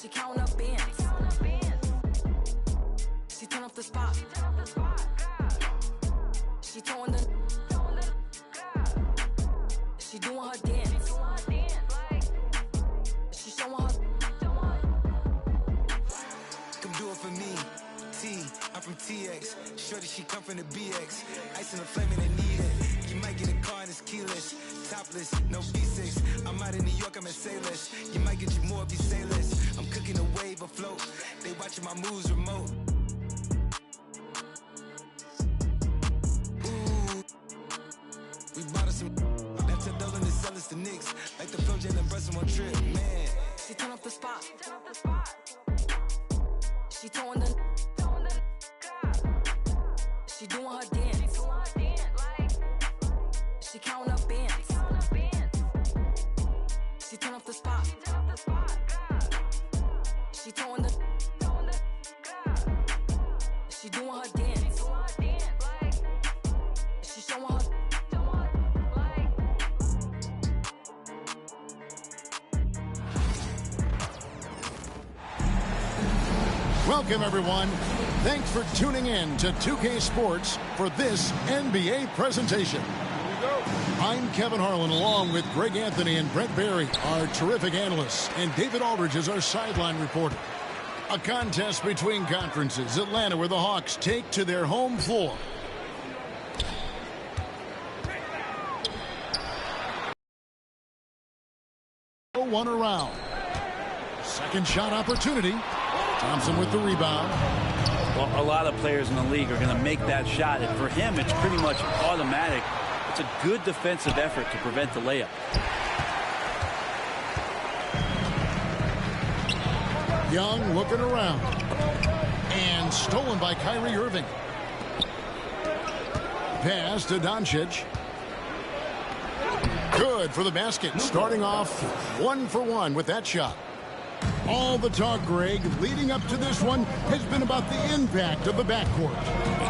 She count up bands. She turn up the spot. She throwing the. She doing her dance. She showing her. Come do it for me. I'm from TX. Shorty, she come from the BX. Ice in the flame and they need it. You might get a car and it's keyless. Topless, no V6. I'm out in New York, I'm at Sailors. You might get you more if you say less. I'm cooking a wave afloat. They watching my moves remote. Ooh, we bought us some. That's a dozen to sell us the Knicks. Like the Flo Jalen Brunson one trip, man. She turn up the spot. She throwing the. She doing her dance. She count up bands. She turn up the spot. She throwing the. She doing her dance. She showing her. Welcome, everyone. Thanks for tuning in to 2K Sports for this NBA presentation. I'm Kevin Harlan, along with Greg Anthony and Brent Barry, our terrific analysts, and David Aldridge is our sideline reporter. A contest between conferences, Atlanta, where the Hawks take to their home floor. One around. Second shot opportunity. Thompson with the rebound. Well, a lot of players in the league are going to make that shot, and for him, it's pretty much automatic. It's a good defensive effort to prevent the layup. Young looking around. And stolen by Kyrie Irving. Pass to Doncic. Good for the basket. Starting off 1 for 1 with that shot. All the talk, Greg, leading up to this one has been about the impact of the backcourt.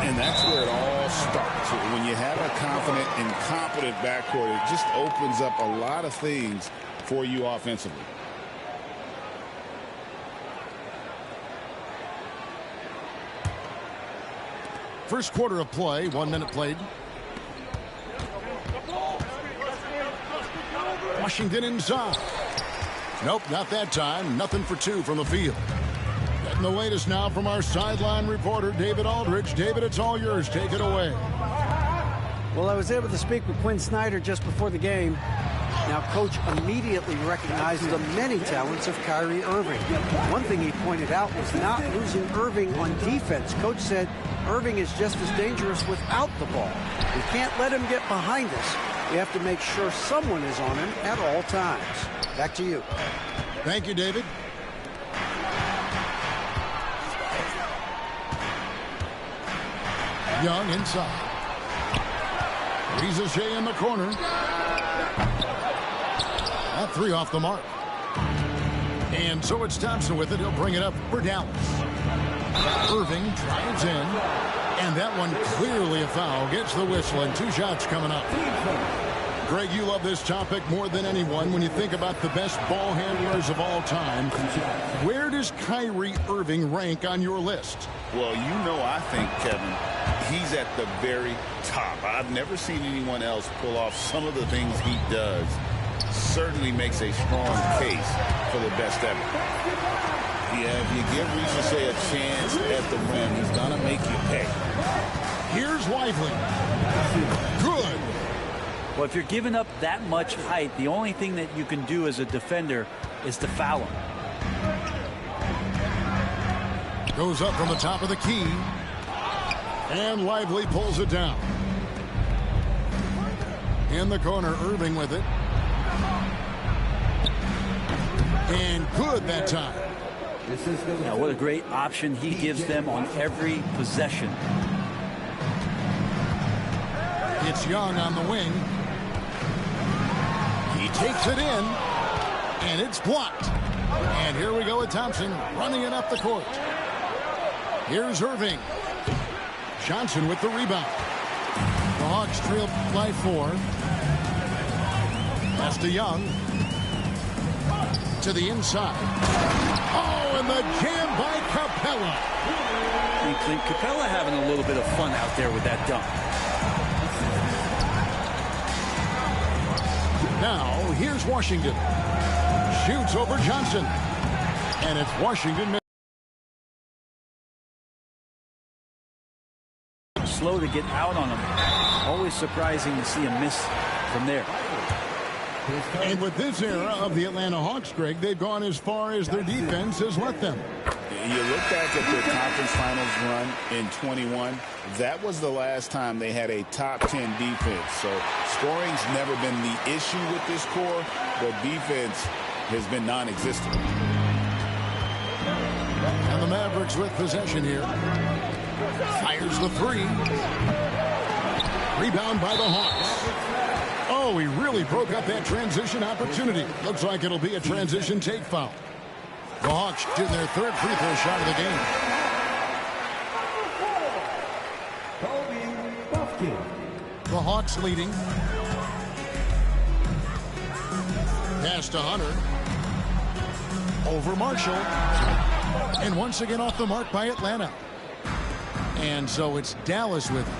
And that's where it all starts. When you have a confident and competent backcourt, it just opens up a lot of things for you offensively. First quarter of play, 1 minute played. Washington inside. Nope, not that time. Nothing for 2 from the field. Getting the latest now from our sideline reporter, David Aldridge. David, it's all yours. Take it away. Well, I was able to speak with Quinn Snyder just before the game. Now, Coach immediately recognized the many talents of Kyrie Irving. One thing he pointed out was not losing Irving on defense. Coach said Irving is just as dangerous without the ball. We can't let him get behind us. We have to make sure someone is on him at all times. Back to you. Thank you, David. Young inside. Shea in the corner. That 3 off the mark. And so it's Thompson with it. He'll bring it up for Dallas. Irving drives in. And that one clearly a foul. Gets the whistle and 2 shots coming up. Greg, you love this topic more than anyone when you think about the best ball handlers of all time. Where does Kyrie Irving rank on your list? Well, you know, I think, Kevin, he's at the very top. I've never seen anyone else pull off some of the things he does. Certainly makes a strong case for the best ever. Yeah, if you give Shea a chance at the rim, he's going to make you pay. Here's Lively. Good. Well, if you're giving up that much height, the only thing that you can do as a defender is to foul him. Goes up from the top of the key. And Lively pulls it down. In the corner, Irving with it. And good that time. Now, what a great option he gives them on every possession. It's Young on the wing. He takes it in, and it's blocked. And here we go with Thompson running it up the court. Here's Irving. Johnson with the rebound. The Hawks trail by 4. Pass to Young. To the inside. Oh, Pkilla. And Clint Capella having a little bit of fun out there with that dunk. Now, here's Washington. Shoots over Johnson. And it's Washington. Slow to get out on him. Always surprising to see a miss from there. And with this era of the Atlanta Hawks, Greg, they've gone as far as their defense has let them. You look back at their conference finals run in 21. That was the last time they had a top 10 defense. So scoring's never been the issue with this core, but defense has been non-existent. And the Mavericks with possession here. Fires the three. Rebound by the Hawks. Oh, he really broke up that transition opportunity. Looks like it'll be a transition take foul. The Hawks shooting their third free throw shot of the game. The Hawks leading. Pass to Hunter. Over Marshall. And once again off the mark by Atlanta. And so it's Dallas with it.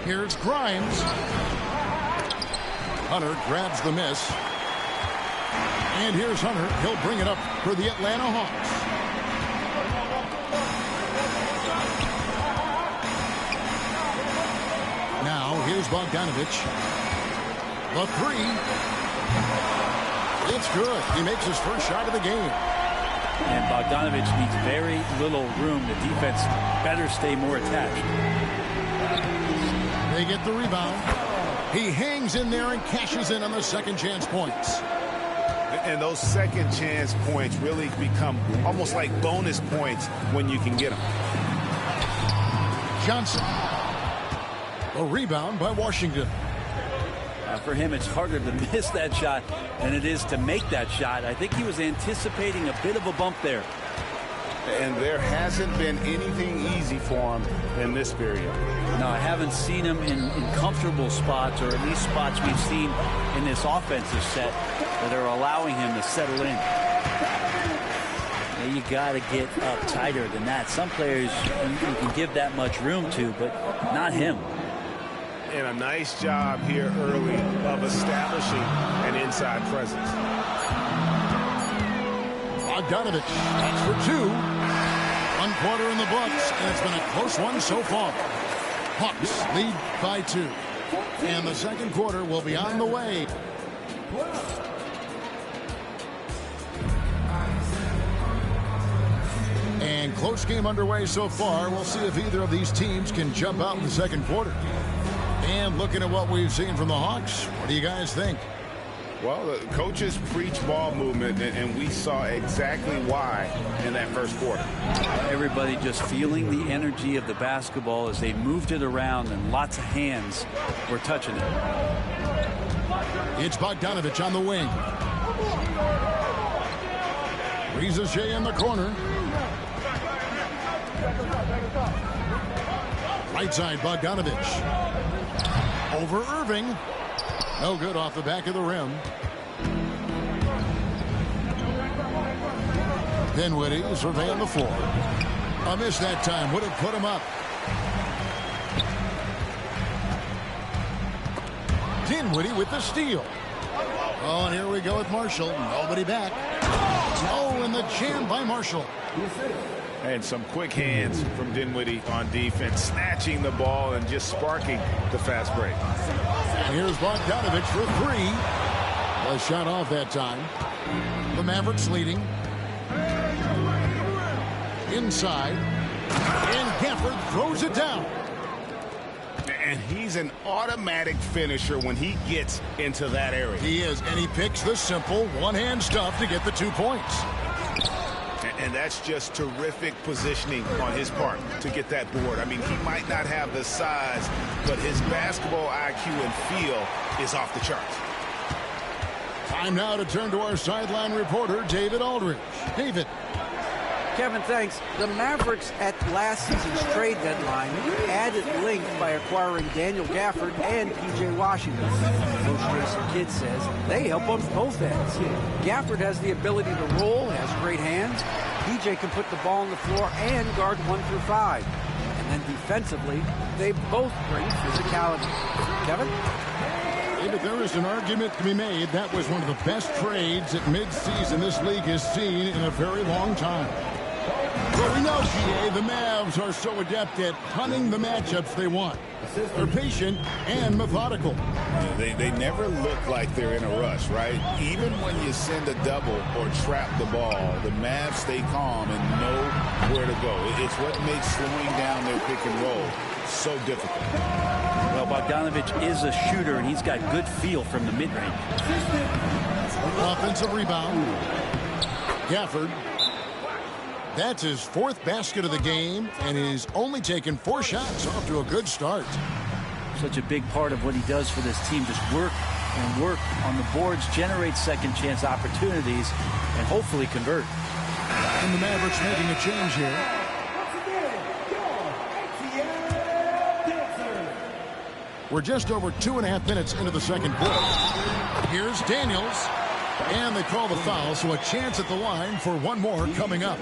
Here's Grimes. Hunter grabs the miss. And here's Hunter. He'll bring it up for the Atlanta Hawks. Now here's Bogdanovich. The three. It's good. He makes his first shot of the game. And Bogdanovich needs very little room. The defense better stay more attached. They get the rebound. He hangs in there and cashes in on the second chance points. And those second chance points really become almost like bonus points when you can get them. Johnson. A rebound by Washington. For him, it's harder to miss that shot than it is to make that shot. I think he was anticipating a bit of a bump there. And there hasn't been anything easy for him in this period. No, I haven't seen him in comfortable spots, or at least spots we've seen in this offensive set that are allowing him to settle in. You got to get up tighter than that. Some players you can give that much room to, but not him. And a nice job here early of establishing an inside presence. Bogdanovich, that's for two. 1 quarter in the books, and it's been a close one so far. Hawks lead by 2. And the second quarter will be on the way. And close game underway so far. We'll see if either of these teams can jump out in the second quarter. And looking at what we've seen from the Hawks, what do you guys think? Well, the coaches preach ball movement, and we saw exactly why in that first quarter. Everybody just feeling the energy of the basketball as they moved it around, and lots of hands were touching it. It's Bogdanovich on the wing. Riza in the corner. Right side, Bogdanovich. Over Irving. No good off the back of the rim. Dinwiddie surveying the floor. A miss that time would have put him up. Dinwiddie with the steal. Oh, and here we go with Marshall. Nobody back. Oh, and the jam by Marshall. And some quick hands from Dinwiddie on defense, snatching the ball and just sparking the fast break. And here's Bogdanovich for three. Well, shot off that time. The Mavericks leading. Inside. And Gafford throws it down. And he's an automatic finisher when he gets into that area. He is, and he picks the simple one-hand stuff to get the 2 points. And that's just terrific positioning on his part to get that board. I mean, he might not have the size, but his basketball IQ and feel is off the charts. Time now to turn to our sideline reporter, David Aldridge. David. Kevin, thanks. The Mavericks at last season's trade deadline added length by acquiring Daniel Gafford and P.J. Washington. Coach Jason Kidd says they help on both ends. Gafford has the ability to roll, has great hands. P.J. can put the ball on the floor and guard 1 through 5. And then defensively, they both bring physicality. Kevin? But there is an argument to be made. That was one of the best trades at midseason this league has seen in a very long time. But we know, GA, the Mavs are so adept at hunting the matchups they want. They're patient and methodical. They never look like they're in a rush, right? Even when you send a double or trap the ball, the Mavs stay calm and know where to go. It's what makes slowing down their pick and roll so difficult. Well, Bogdanovich is a shooter, and he's got good feel from the mid-range. Offensive rebound. Gafford. That's his 4th basket of the game, and he's only taken 4 shots. Off to a good start. Such a big part of what he does for this team. Just work and work on the boards, generate second chance opportunities, and hopefully convert. And the Mavericks making a change here. We're just over 2.5 minutes into the second quarter. Here's Daniels. And they call the foul, so a chance at the line for one more coming up.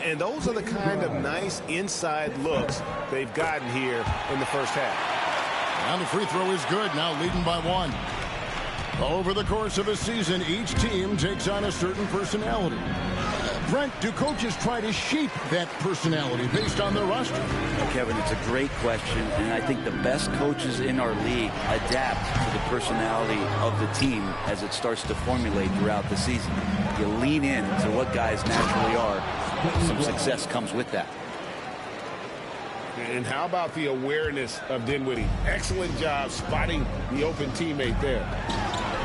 And those are the kind of nice inside looks they've gotten here in the first half. And the free throw is good, now leading by 1. Over the course of a season, each team takes on a certain personality. Brent, do coaches try to shape that personality based on their roster? Kevin, it's a great question, and I think the best coaches in our league adapt to the personality of the team as it starts to formulate throughout the season. You lean in to what guys naturally are. Some success comes with that. And how about the awareness of Dinwiddie? Excellent job spotting the open teammate there.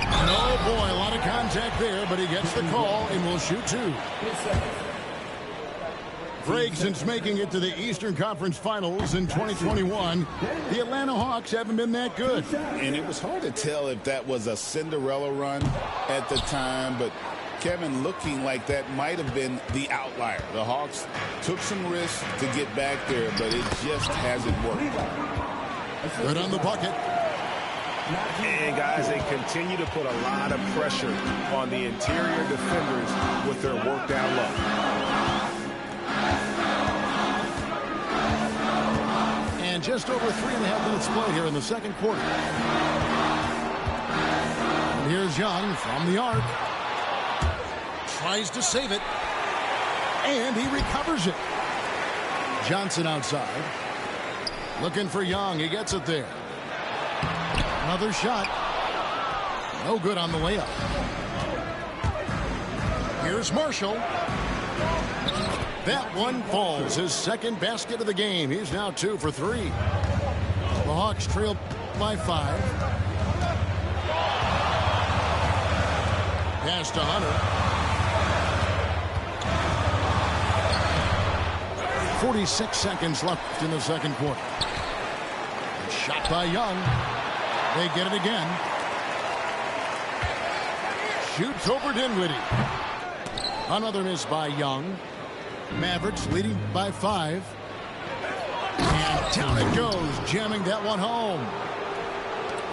Oh, boy, a lot of contact there, but he gets the call and will shoot 2. Break since making it to the Eastern Conference Finals in 2021. The Atlanta Hawks haven't been that good. And it was hard to tell if that was a Cinderella run at the time, but Kevin, looking like that might have been the outlier. The Hawks took some risks to get back there, but it just hasn't worked. Good on the bucket. And, guys, they continue to put a lot of pressure on the interior defenders with their work down low. And just over 3.5 minutes play here in the second quarter. And here's Young from the arc. Tries to save it. And he recovers it. Johnson outside. Looking for Young. He gets it there. Another shot. No good on the layup. Here's Marshall. That one falls. His second basket of the game. He's now 2 for 3. The Hawks trail by 5. Pass to Hunter. 46 seconds left in the second quarter. Shot by Young. They get it again. Shoots over Dinwiddie. Another miss by Young. Mavericks leading by 5. And down it goes, jamming that one home.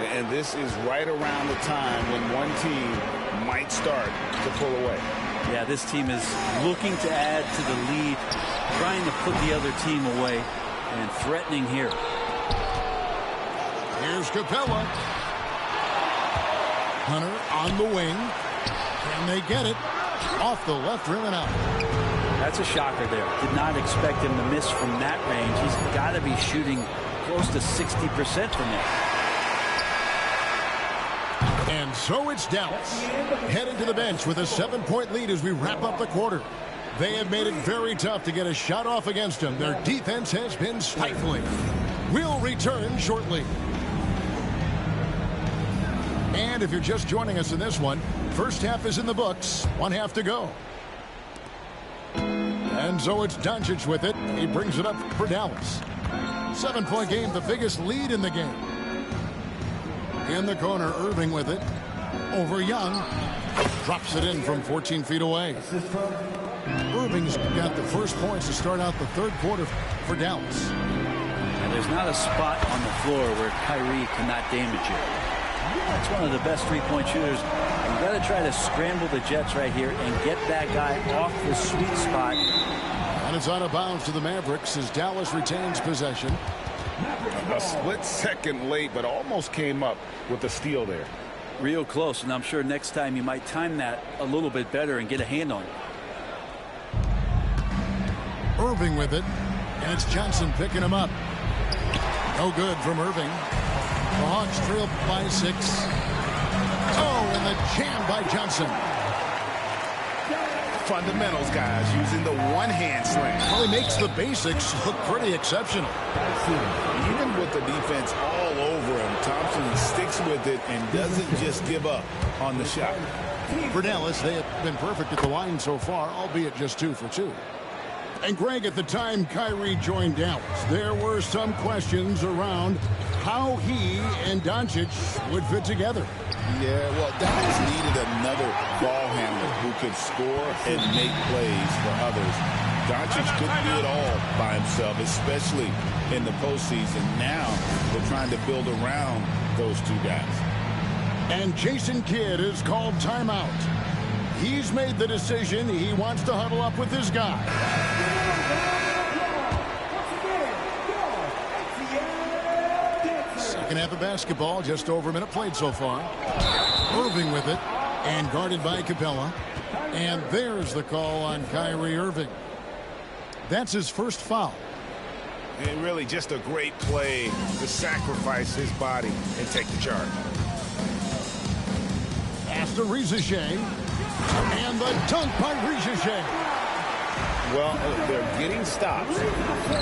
And this is right around the time when one team might start to pull away. Yeah, this team is looking to add to the lead, trying to put the other team away, and threatening here. Here's Capella. Hunter on the wing. Can they get it? Off the left rim and out. That's a shocker there. Did not expect him to miss from that range. He's got to be shooting close to 60% from there. And so it's Dallas heading to the bench with a 7-point lead as we wrap up the quarter. They have made it very tough to get a shot off against them. Their defense has been stifling. We'll return shortly. And if you're just joining us in this one, first half is in the books. 1 half to go. And so it's Doncic with it. He brings it up for Dallas. 7-point game, the biggest lead in the game. In the corner, Irving with it. Over Young. Drops it in from 14 feet away. Irving's got the first points to start out the third quarter for Dallas. And there's not a spot on the floor where Kyrie cannot damage you. That's one of the best three-point shooters. You've got to try to scramble the Jets right here and get that guy off the sweet spot. And it's out of bounds to the Mavericks as Dallas retains possession. A split second late, but almost came up with a steal there. Real close, and I'm sure next time you might time that a little bit better and get a hand on it. Irving with it, and it's Johnson picking him up. No good from Irving. The Hawks trail by 6. Oh, and the jam by Johnson. Fundamentals, guys, using the one-hand slam. Well, he makes the basics look pretty exceptional. Even with the defense all over him, Thompson sticks with it and doesn't just give up on the shot. For Dallas, they have been perfect at the line so far, albeit just 2 for 2. And Greg, at the time Kyrie joined Dallas, there were some questions around how he and Doncic would fit together. Yeah, well, Dallas needed another ball handler who could score and make plays for others. Doncic couldn't do it all by himself, especially in the postseason. Now they're trying to build around those two guys. And Jason Kidd is called timeout. He's made the decision. He wants to huddle up with his guy. Second half of basketball, just over a minute played so far. Irving with it, and guarded by Capella. And there's the call on Kyrie Irving. That's his first foul. And really just a great play to sacrifice his body and take the charge. Pass to Rizichet. And the dunk by Rizichet. Well, they're getting stops,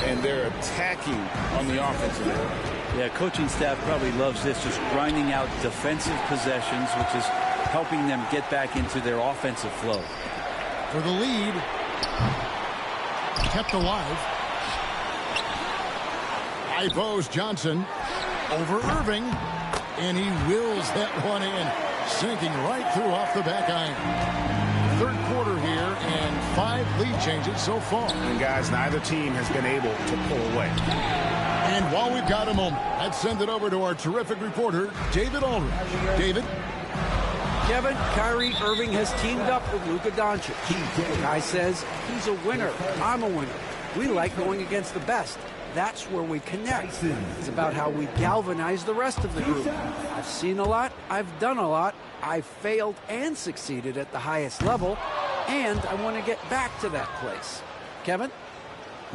and they're attacking on the offensive end. Yeah, coaching staff probably loves this, just grinding out defensive possessions, which is helping them get back into their offensive flow. For the lead, kept alive. Ivos Johnson over Irving, and he wills that one in, sinking right through off the back iron. Third quarter here, and 5 lead changes so far. And guys, neither team has been able to pull away. And while we've got a moment, let's send it over to our terrific reporter, David Aldridge. David? Kevin, Kyrie Irving has teamed up with Luka Doncic. The guy says he's a winner. I'm a winner. We like going against the best. That's where we connect. It's about how we galvanize the rest of the group. I've seen a lot. I've done a lot. I've failed and succeeded at the highest level, and I want to get back to that place. Kevin?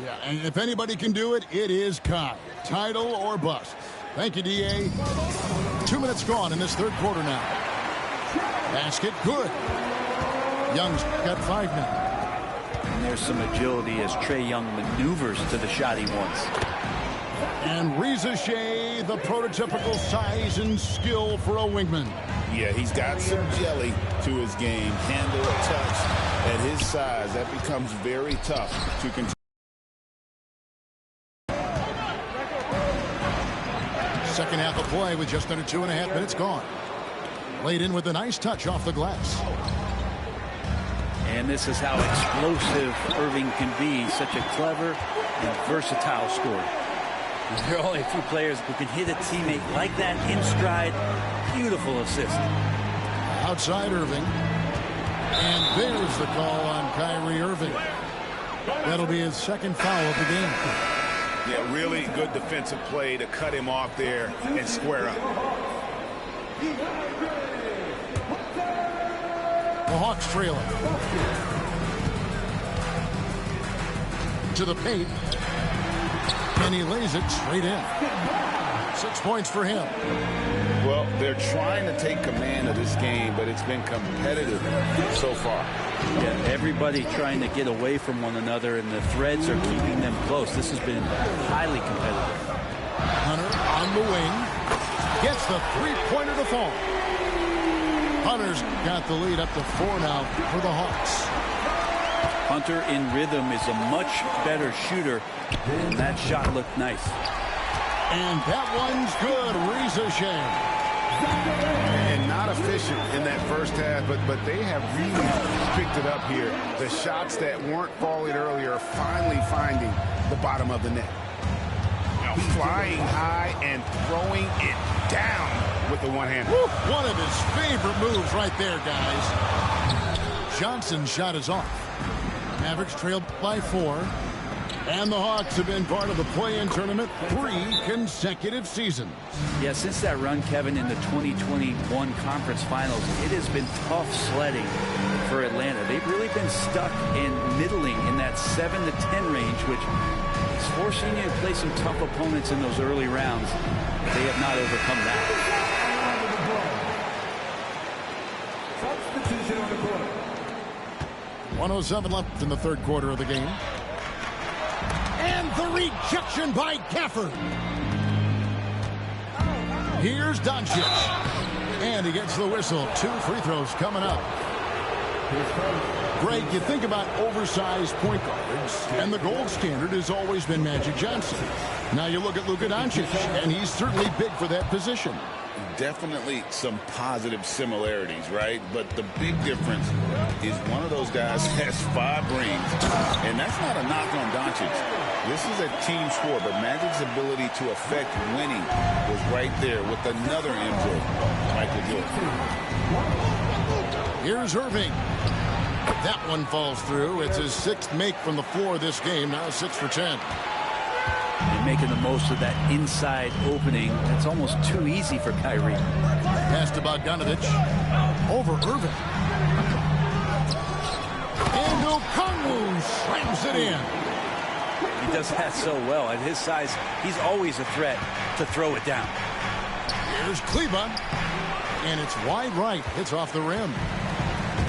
Yeah, and if anybody can do it, it is Kai. Title or bust. Thank you, D.A. 2 minutes gone in this third quarter now. Basket good. Young's got 5 now. And there's some agility as Trae Young maneuvers to the shot he wants. And Rizichet, the prototypical size and skill for a wingman. Yeah, he's got some jelly to his game. Handle, touch. At his size, that becomes very tough to control. Second half of play with just under 2.5 minutes gone. Laid in with a nice touch off the glass. And this is how explosive Irving can be. Such a clever and versatile scorer. There are only a few players who can hit a teammate like that in stride. Beautiful assist. Outside Irving. And there's the call on Kyrie Irving. That'll be his second foul of the game. Yeah, really good defensive play to cut him off there and square up. The Hawks trailing. To the paint. And he lays it straight in. 6 points for him. Well, they're trying to take command of this game, but it's been competitive so far. Yeah, everybody trying to get away from one another, and the threads are keeping them close. This has been highly competitive. Hunter on the wing. Gets the three-pointer to fall. Hunter's got the lead up to 4 now for the Hawks. Hunter in rhythm is a much better shooter, and that shot looked nice. And that one's good. And not efficient in that first half, but they have really picked it up here. The shots that weren't falling earlier are finally finding the bottom of the net. Now flying high and throwing it down with the one-hander. One of his favorite moves right there, guys. Johnson's shot is off. Mavericks trailed by 4. And the Hawks have been part of the play-in tournament 3 consecutive seasons. Yeah, since that run, Kevin, in the 2021 conference finals, it has been tough sledding for Atlanta. They've really been stuck in middling in that 7 to 10 range, which is forcing you to play some tough opponents in those early rounds. They have not overcome that. Substitution on the court. 1:07 left in the third quarter of the game. And the rejection by Gafford. Here's Doncic. And he gets the whistle. 2 free throws coming up. Greg, you think about oversized point guards, and the gold standard has always been Magic Johnson. Now you look at Luka Doncic, and he's certainly big for that position. Definitely some positive similarities, right? But the big difference is one of those guys has 5 rings, and that's not a knock on Doncic. This is a team sport, but Magic's ability to affect winning was right there with another MJ, Michael Jordan. Here's Irving. That one falls through. It's his 6th make from the floor this game, now 6 for 10. And making the most of that inside opening. It's almost too easy for Kyrie. Pass to Bogdanovich. Over Irving. And Okongwu slams it in. He does that so well. At his size, he's always a threat to throw it down. Here's Kleba. And it's wide right. It's off the rim.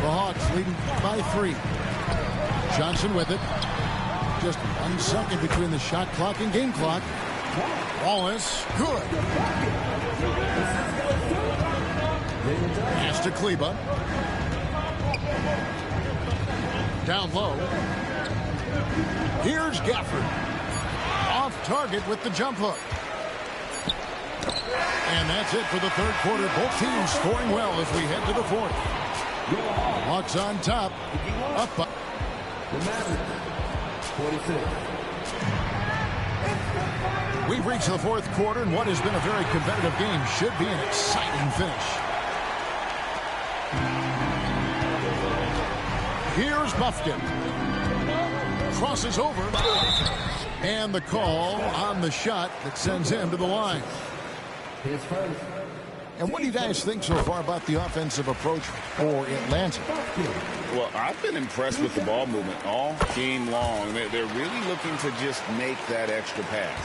The Hawks leading by 3. Johnson with it. Just 1 second between the shot clock and game clock. Wallace, good. Pass to Kleba. Down low. Here's Gafford. Off target with the jump hook. And that's it for the third quarter. Both teams scoring well as we head to the fourth. Hawks on top. Up by. The Mavericks, 46. We've reached the fourth quarter, and what has been a very competitive game should be an exciting finish. Here's Buffkin. Crosses over. And the call on the shot that sends him to the line. His first. And what do you guys think so far about the offensive approach for Atlanta? Well, I've been impressed with the ball movement all game long. They're really looking to just make that extra pass.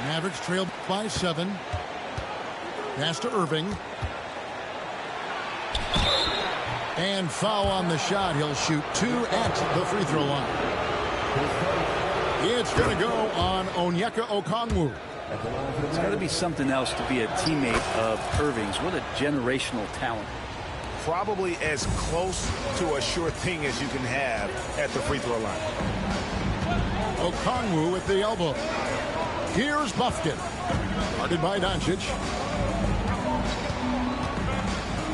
Mavericks trail by 7. Pass to Irving. And foul on the shot. He'll shoot 2 at the free throw line. It's going to go on Onyeka Okongwu. It's got to be something else to be a teammate of Irving's. What a generational talent. Probably as close to a sure thing as you can have at the free throw line. Okongwu with the elbow. Here's Buffkin. Guarded by Doncic.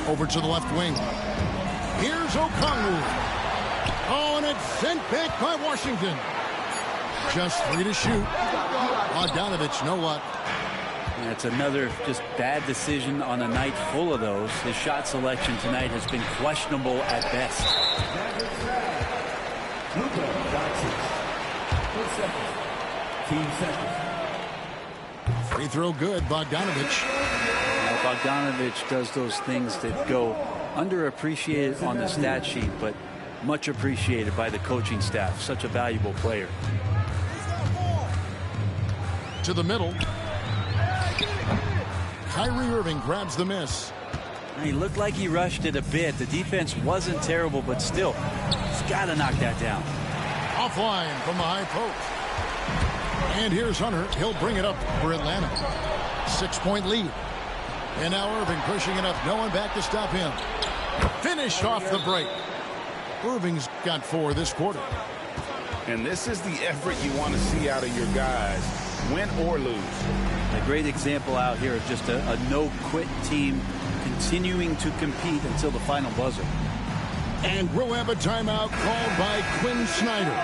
Over to the left wing. Here's Okongwu. Oh, and it's sent back by Washington. Just 3 to shoot. Bogdanovich, no luck. That's another just bad decision on a night full of those. His shot selection tonight has been questionable at best. Luka Doncic. 10 seconds. Team seconds. Free throw good, Bogdanovich. Now, Bogdanovich does those things that go underappreciated on the stat sheet, but much appreciated by the coaching staff. Such a valuable player. To the middle. Kyrie Irving grabs the miss. He looked like he rushed it a bit. The defense wasn't terrible, but still, he's got to knock that down. Offline from the high post. And here's Hunter. He'll bring it up for Atlanta. 6-point lead. And now Irving pushing it up. No one back to stop him. Finished off the break. Irving's got 4 this quarter. And this is the effort you want to see out of your guys, win or lose. A great example out here of just a no-quit team continuing to compete until the final buzzer. And we'll have a timeout called by Quinn Snyder.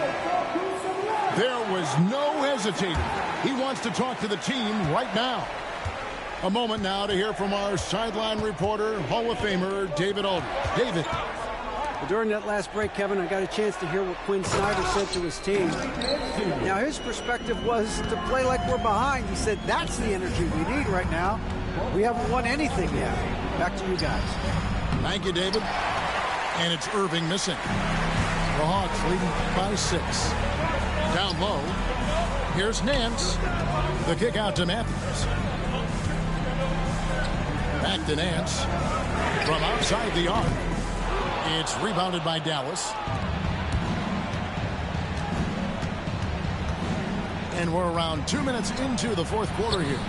There was no hesitating. He wants to talk to the team right now. A moment now to hear from our sideline reporter, Hall of Famer David Aldridge. David. Well, during that last break, Kevin, I got a chance to hear what Quinn Snyder said to his team. Now, his perspective was to play like we're behind. He said that's the energy we need right now. We haven't won anything yet. Back to you guys. Thank you, David. And it's Irving missing. The Hawks leading by 6. Down low. Here's Nance. The kick out to Matthews. Back to Nance. From outside the arc. It's rebounded by Dallas. And we're around 2 minutes into the fourth quarter here.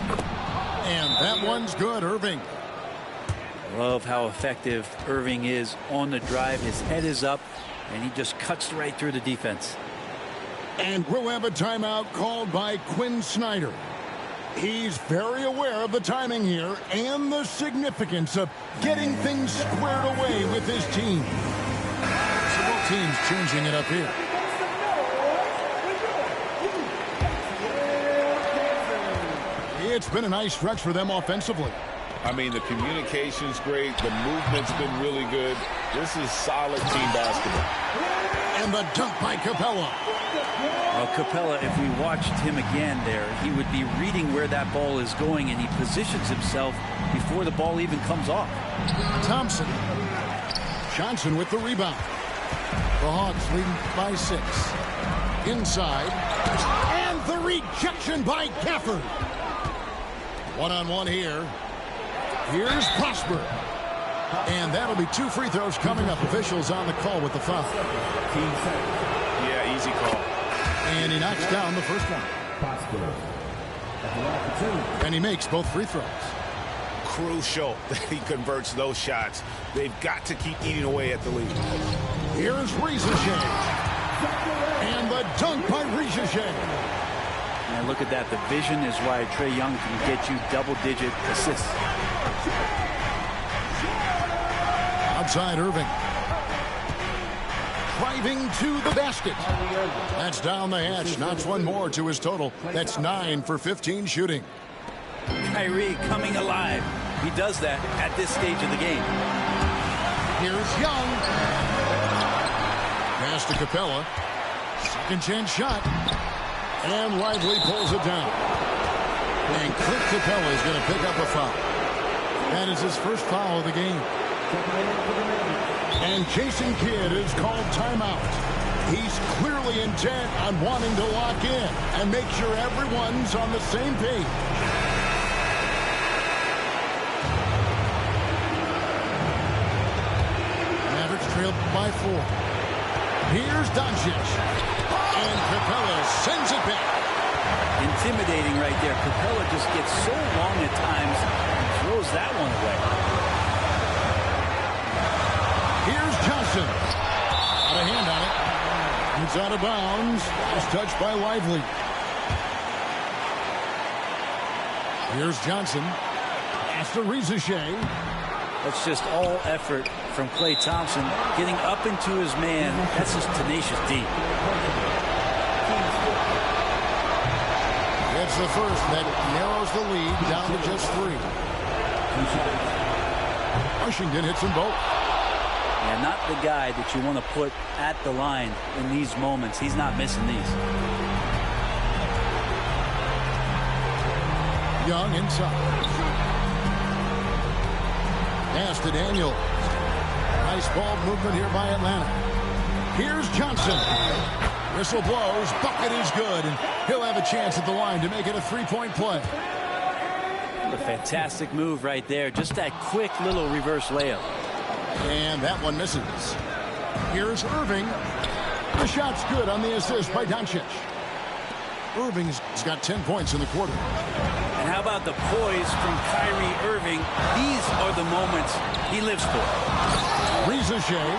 And that one's good, Irving. Love how effective Irving is on the drive. His head is up, and he just cuts right through the defense. And we'll have a timeout called by Quinn Snyder. He's very aware of the timing here and the significance of getting things squared away with his team. So both teams changing it up here. It's been a nice stretch for them offensively. I mean, the communication's great. The movement's been really good. This is solid team basketball. And the dunk by Capella. Well, Capella, if we watched him again there, he would be reading where that ball is going, and he positions himself before the ball even comes off. Thompson. Johnson with the rebound. The Hawks leading by 6. Inside. And the rejection by Gafford. One-on-one here. Here's Prosper. And that'll be 2 free throws coming up. Officials on the call with the foul. Yeah, easy call. And he knocks down the first one. And he makes both free throws. Crucial that he converts those shots. They've got to keep eating away at the lead. Here's Ricochet. And the dunk by Ricochet. And look at that. The vision is why Trae Young can get you double-digit assists. Outside Irving. Driving to the basket. That's down the hatch. Knocks one more to his total. That's 9 for 15 shooting. Kyrie coming alive. He does that at this stage of the game. Here's Young. Pass to Capella. Second chance shot. And Lively pulls it down. And Clint Capella is going to pick up a foul. That is his first foul of the game. And Jason Kidd is called timeout. He's clearly intent on wanting to lock in and make sure everyone's on the same page. Mavericks trailed by 4. Here's Doncic. And Capella sends it back. Intimidating right there. Capella just gets so long at times and throws that one away. Here's Johnson. Got a hand on it. It's out of bounds. It's touched by Lively. Here's Johnson. Pass to Ricochet. That's just all effort from Klay Thompson. Getting up into his man. That's just tenacious D. It's the first that narrows the lead down to just 3. Washington hits them both. Yeah, not the guy that you want to put at the line in these moments. He's not missing these. Young inside. Pass to Daniel. Nice ball movement here by Atlanta. Here's Johnson. Whistle blows. Bucket is good. And he'll have a chance at the line to make it a 3-point play. A fantastic move right there. Just that quick little reverse layup. And that one misses. Here's Irving. The shot's good on the assist by Doncic. Irving's got 10 points in the quarter. And how about the poise from Kyrie Irving? These are the moments he lives for. Ricochet.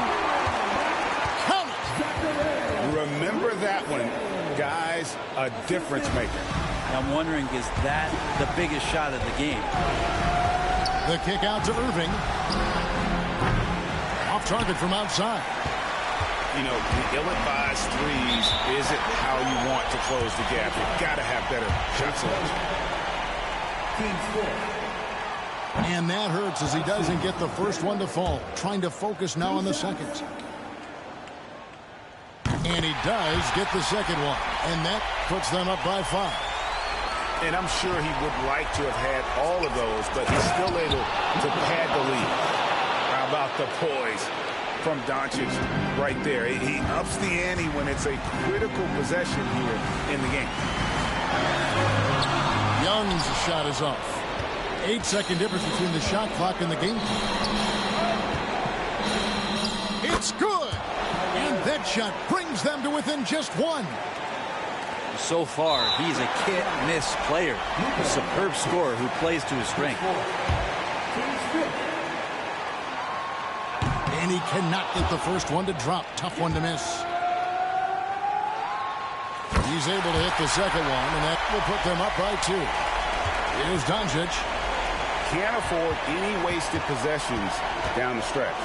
Count it. Remember that one, guys. A difference maker. I'm wondering, is that the biggest shot of the game? The kick out to Irving. Off target from outside. You know, the ill-advised threes isn't how you want to close the gap. You've got to have better shot selection. Team score. And that hurts as he doesn't get the first one to fall. Trying to focus now on the second. And he does get the second one. And that puts them up by 5. And I'm sure he would like to have had all of those, but he's still able to pad the lead. How about the poise from Doncic right there? He ups the ante when it's a critical possession here in the game. Young's shot is off. 8-second difference between the shot clock and the game clock. It's good! And that shot brings them to within just 1. So far, he's a can't-miss player. A superb scorer who plays to his strength. And he cannot get the first one to drop. Tough one to miss. He's able to hit the second one, and that will put them up by 2. Here's Doncic. Can't afford any wasted possessions down the stretch.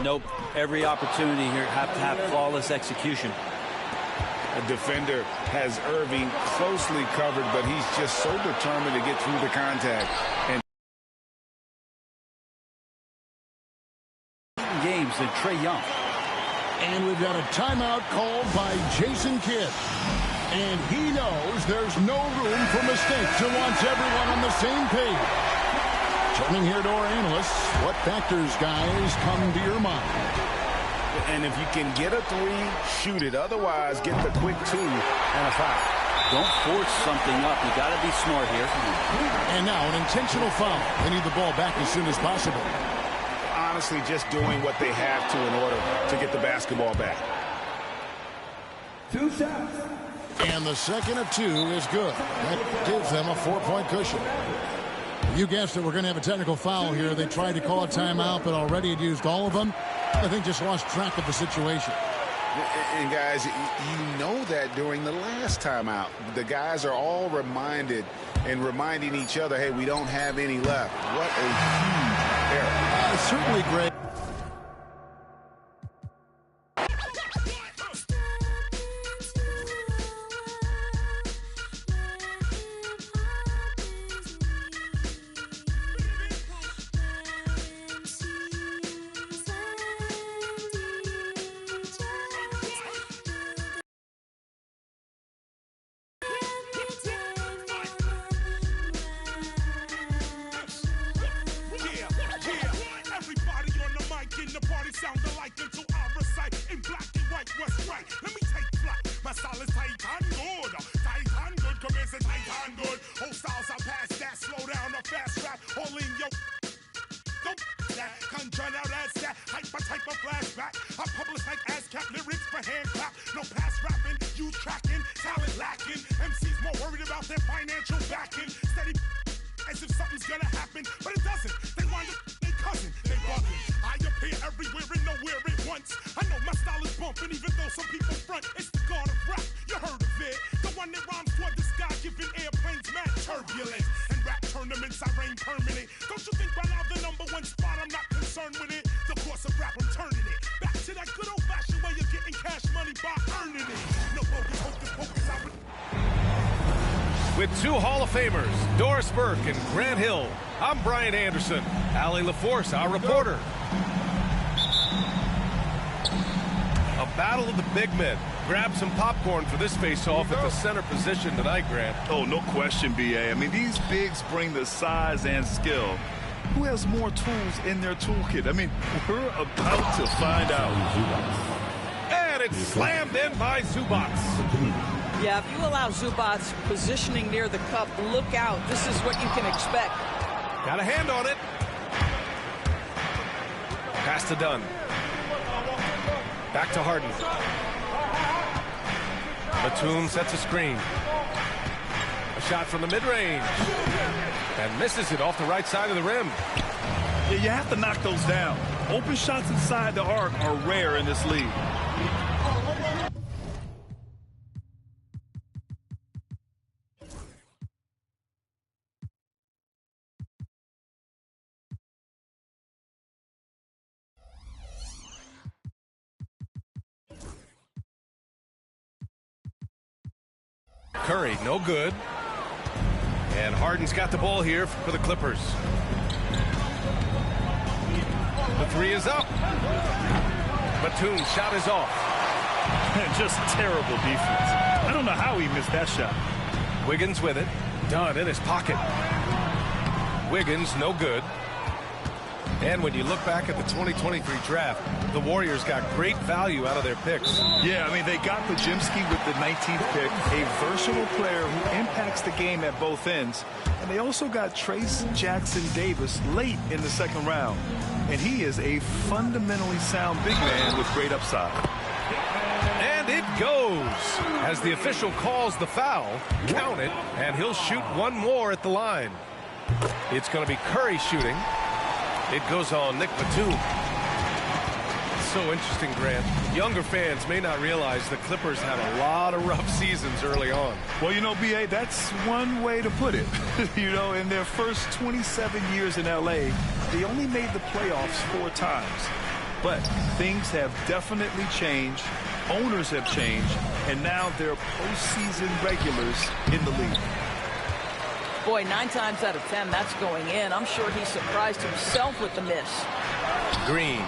Nope. Every opportunity here have to have flawless execution. A defender has Irving closely covered, but he's just so determined to get through the contact. And games than Trae Young. And we've got a timeout called by Jason Kidd. And he knows there's no room for mistakes and wants everyone on the same page. Turning here to our analysts, what factors, guys, come to your mind? And if you can get a 3, shoot it. Otherwise, get the quick 2 and a foul. Don't force something up. You got to be smart here. And now an intentional foul. They need the ball back as soon as possible. Honestly, just doing what they have to in order to get the basketball back. 2 shots. And the second of 2 is good. That gives them a 4-point cushion. You guessed it, we're going to have a technical foul here. They tried to call a timeout, but already had used all of them. I think just lost track of the situation. And guys, you know that during the last timeout, the guys are all reminded and reminding each other, hey, we don't have any left. What a huge error. Certainly great. With 2 Hall of Famers, Doris Burke and Grant Hill, I'm Brian Anderson. Allie LaForce, our reporter. A battle of the big men. Grab some popcorn for this face-off at the center position tonight, Grant. Oh, no question, B.A. I mean, these bigs bring the size and skill. Who has more tools in their toolkit? I mean, we're about to find out. And it's slammed in by Zubac. Yeah, if you allow Zubac positioning near the cup, look out. This is what you can expect. Got a hand on it. Pass to Dunn. Back to Harden. Batum sets a screen. A shot from the mid-range. And misses it off the right side of the rim. Yeah, you have to knock those down. Open shots inside the arc are rare in this league. Curry, no good. And Harden's got the ball here for the Clippers. The three is up. Batum's shot is off. Just terrible defense. I don't know how he missed that shot. Wiggins with it. Dunn in his pocket. Wiggins, no good. And when you look back at the 2023 draft, the Warriors got great value out of their picks. Yeah, I mean, they got Pkillamusik with the 19th pick, a versatile player who impacts the game at both ends. And they also got Trace Jackson Davis late in the second round. And he is a fundamentally sound big man with great upside. And it goes. As the official calls the foul, count it, and he'll shoot one more at the line. It's going to be Curry shooting. It goes on Nick Batum. So interesting, Grant. Younger fans may not realize the Clippers had a lot of rough seasons early on. Well, you know, B.A., that's one way to put it. You know, in their first 27 years in L.A., they only made the playoffs 4 times. But things have definitely changed. Owners have changed. And now they're postseason regulars in the league. Boy, 9 times out of 10, that's going in. I'm sure he surprised himself with the miss. Green.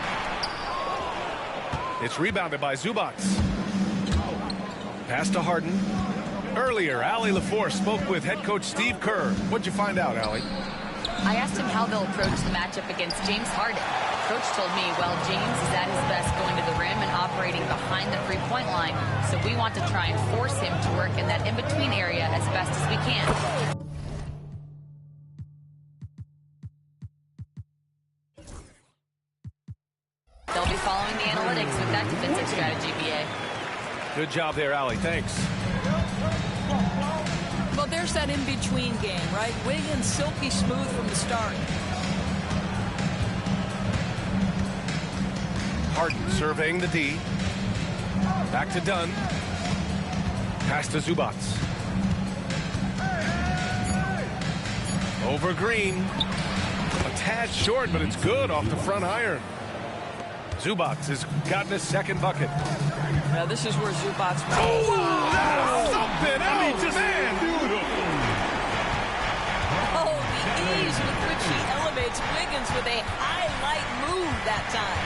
It's rebounded by Zubac. Pass to Harden. Earlier, Allie LaForce spoke with head coach Steve Kerr. What'd you find out, Allie? I asked him how they'll approach the matchup against James Harden. Coach told me, well, James is at his best going to the rim and operating behind the three-point line, so we want to try and force him to work in that in-between area as best as we can. They'll be following the analytics with that defensive strategy, BA. Good job there, Allie. Thanks. Well, there's that in-between game, right? Wiggins silky smooth from the start. Harden surveying the D. Back to Dunn. Pass to Zubac. Over Green. A tad short, but it's good off the front iron. Zubac has gotten his second bucket. Now this is where Zubac. Oh, that's something else, just man! Beautiful. Oh, the ease with which he elevates Wiggins with a highlight move that time.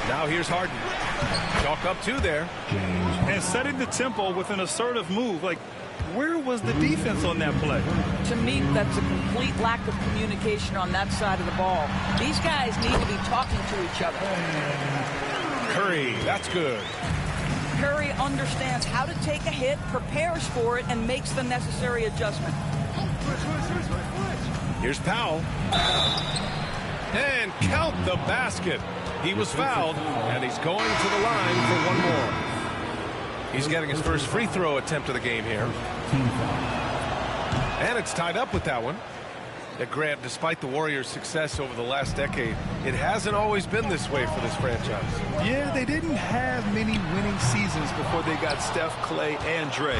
Now here's Harden. Chalk up 2 there. And setting the tempo with an assertive move. Like, where was the defense on that play? To me, that's a complete lack of communication on that side of the ball. These guys need to be talking to each other. Curry, that's good. Curry understands how to take a hit, prepares for it, and makes the necessary adjustment. Here's Powell. And count the basket. He was fouled, and he's going to the line for one more. He's getting his first free throw attempt of the game here. And it's tied up with that one. Grant, despite the Warriors' success over the last decade, it hasn't always been this way for this franchise. Yeah, they didn't have many winning seasons before they got Steph, Clay, and Dre.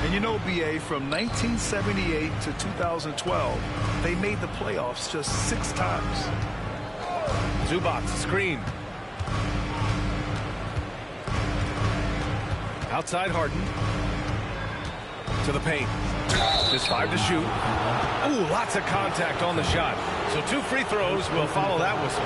And you know, B.A., from 1978 to 2012, they made the playoffs just 6 times. Zubac, screen. Outside Harden. To the paint. Just 5 to shoot. Ooh, lots of contact on the shot. So 2 free throws will follow that whistle.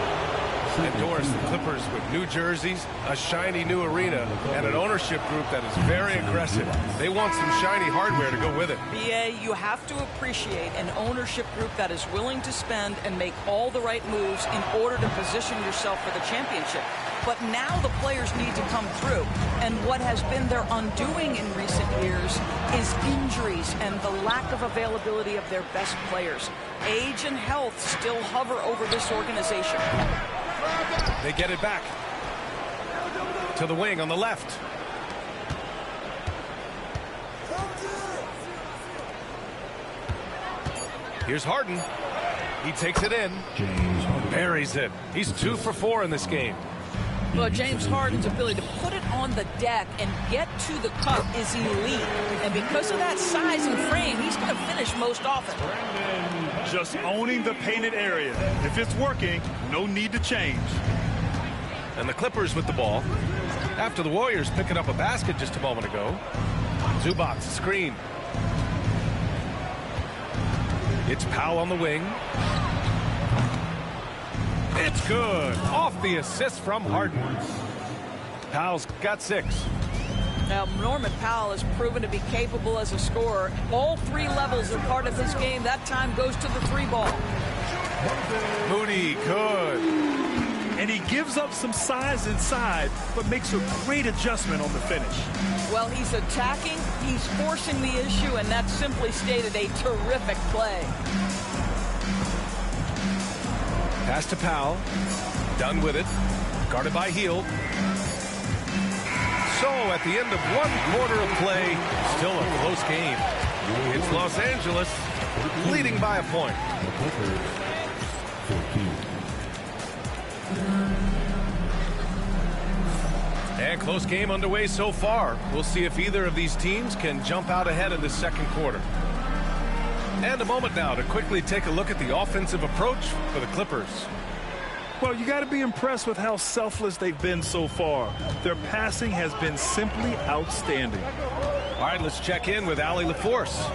And Doris, the Clippers with new jerseys, a shiny new arena, and an ownership group that is very aggressive. They want some shiny hardware to go with it. BA, you have to appreciate an ownership group that is willing to spend and make all the right moves in order to position yourself for the championship. But now the players need to come through. And what has been their undoing in recent years is injuries and the lack of availability of their best players. Age and health still hover over this organization. They get it back. To the wing on the left. Here's Harden. He takes it in. Buries it. He's 2 for 4 in this game. Well, James Harden's ability to put it on the deck and get to the cup is elite. And because of that size and frame, he's going to finish most often. Just owning the painted area. If it's working, no need to change. And the Clippers with the ball. After the Warriors picking up a basket just a moment ago. Zubac, screen. It's Powell on the wing. It's good. Off the assist from Harden. Powell's got 6. Now, Norman Powell has proven to be capable as a scorer. All 3 levels are part of his game. That time goes to the 3 ball. Moody, good. And he gives up some size inside, but makes a great adjustment on the finish. Well, he's attacking, he's forcing the issue, and that's simply stated a terrific play. Pass to Powell. Done with it. Guarded by Hield. So at the end of 1 quarter of play, still a close game. It's Los Angeles leading by a point. And close game underway so far. We'll see if either of these teams can jump out ahead in the second quarter. And a moment now to quickly take a look at the offensive approach for the Clippers. Well, you got to be impressed with how selfless they've been so far. Their passing has been simply outstanding. All right, let's check in with Allie LaForce.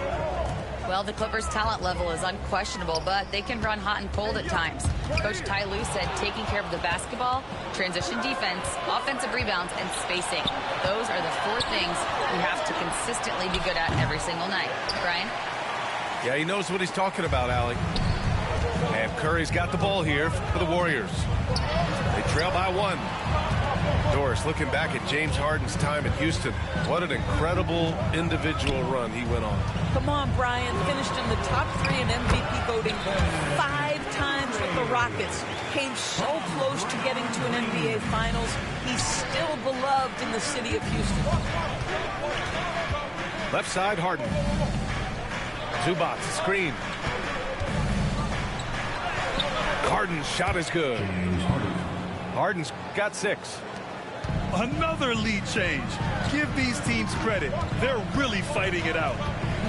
Well, the Clippers' talent level is unquestionable, but they can run hot and cold at times. Coach Ty Lue said taking care of the basketball, transition defense, offensive rebounds, and spacing. Those are the 4 things we have to consistently be good at every single night. Brian? Yeah, he knows what he's talking about, Allie. And Curry's got the ball here for the Warriors. They trail by 1. Doris looking back at James Harden's time in Houston. What an incredible individual run he went on. Come on, Brian. Finished in the top 3 in MVP voting 5 times with the Rockets. Came so close to getting to an NBA Finals. He's still beloved in the city of Houston. Left side, Harden. Zubac, screen. Harden's shot is good. Harden's got 6. Another lead change. Give these teams credit. They're really fighting it out.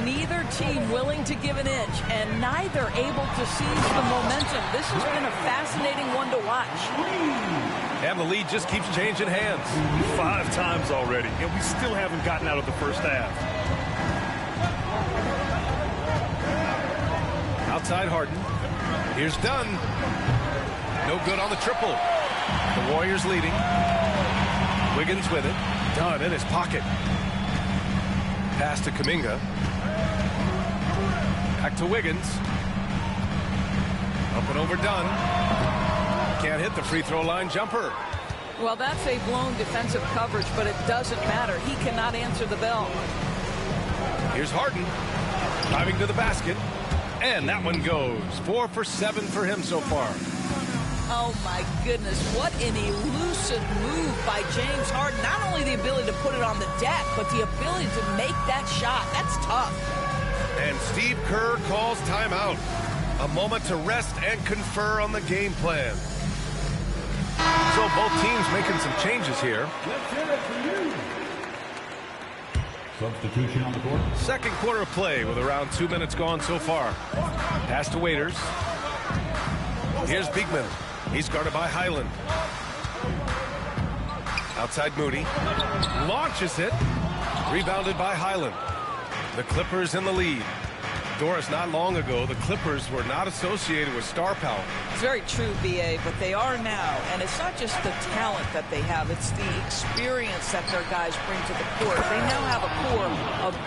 Neither team willing to give an inch, and neither able to seize the momentum. This has been a fascinating one to watch. And the lead just keeps changing hands. 5 times already, and we still haven't gotten out of the first half. Outside Harden. Here's Dunn. No good on the triple. The Warriors leading. Wiggins with it. Dunn in his pocket. Pass to Kuminga. Back to Wiggins. Up and over Dunn. Can't hit the free throw line jumper. Well, that's a blown defensive coverage, but it doesn't matter. He cannot answer the bell. Here's Harden. Driving to the basket. And that one goes. 4 for 7 for him so far. Oh, my goodness. What an elusive move by James Harden. Not only the ability to put it on the deck, but the ability to make that shot. That's tough. And Steve Kerr calls timeout. A moment to rest and confer on the game plan. So both teams making some changes here. Let's hear it for you. Substitution on the court. Second quarter of play with around 2 minutes gone so far. Pass to Waiters. Here's Beekman. He's guarded by Highland. Outside Moody. Launches it. Rebounded by Highland. The Clippers in the lead. Doris, not long ago, the Clippers were not associated with star power. It's very true, B.A., but they are now. And it's not just the talent that they have. It's the experience that their guys bring to the court. They now have a core of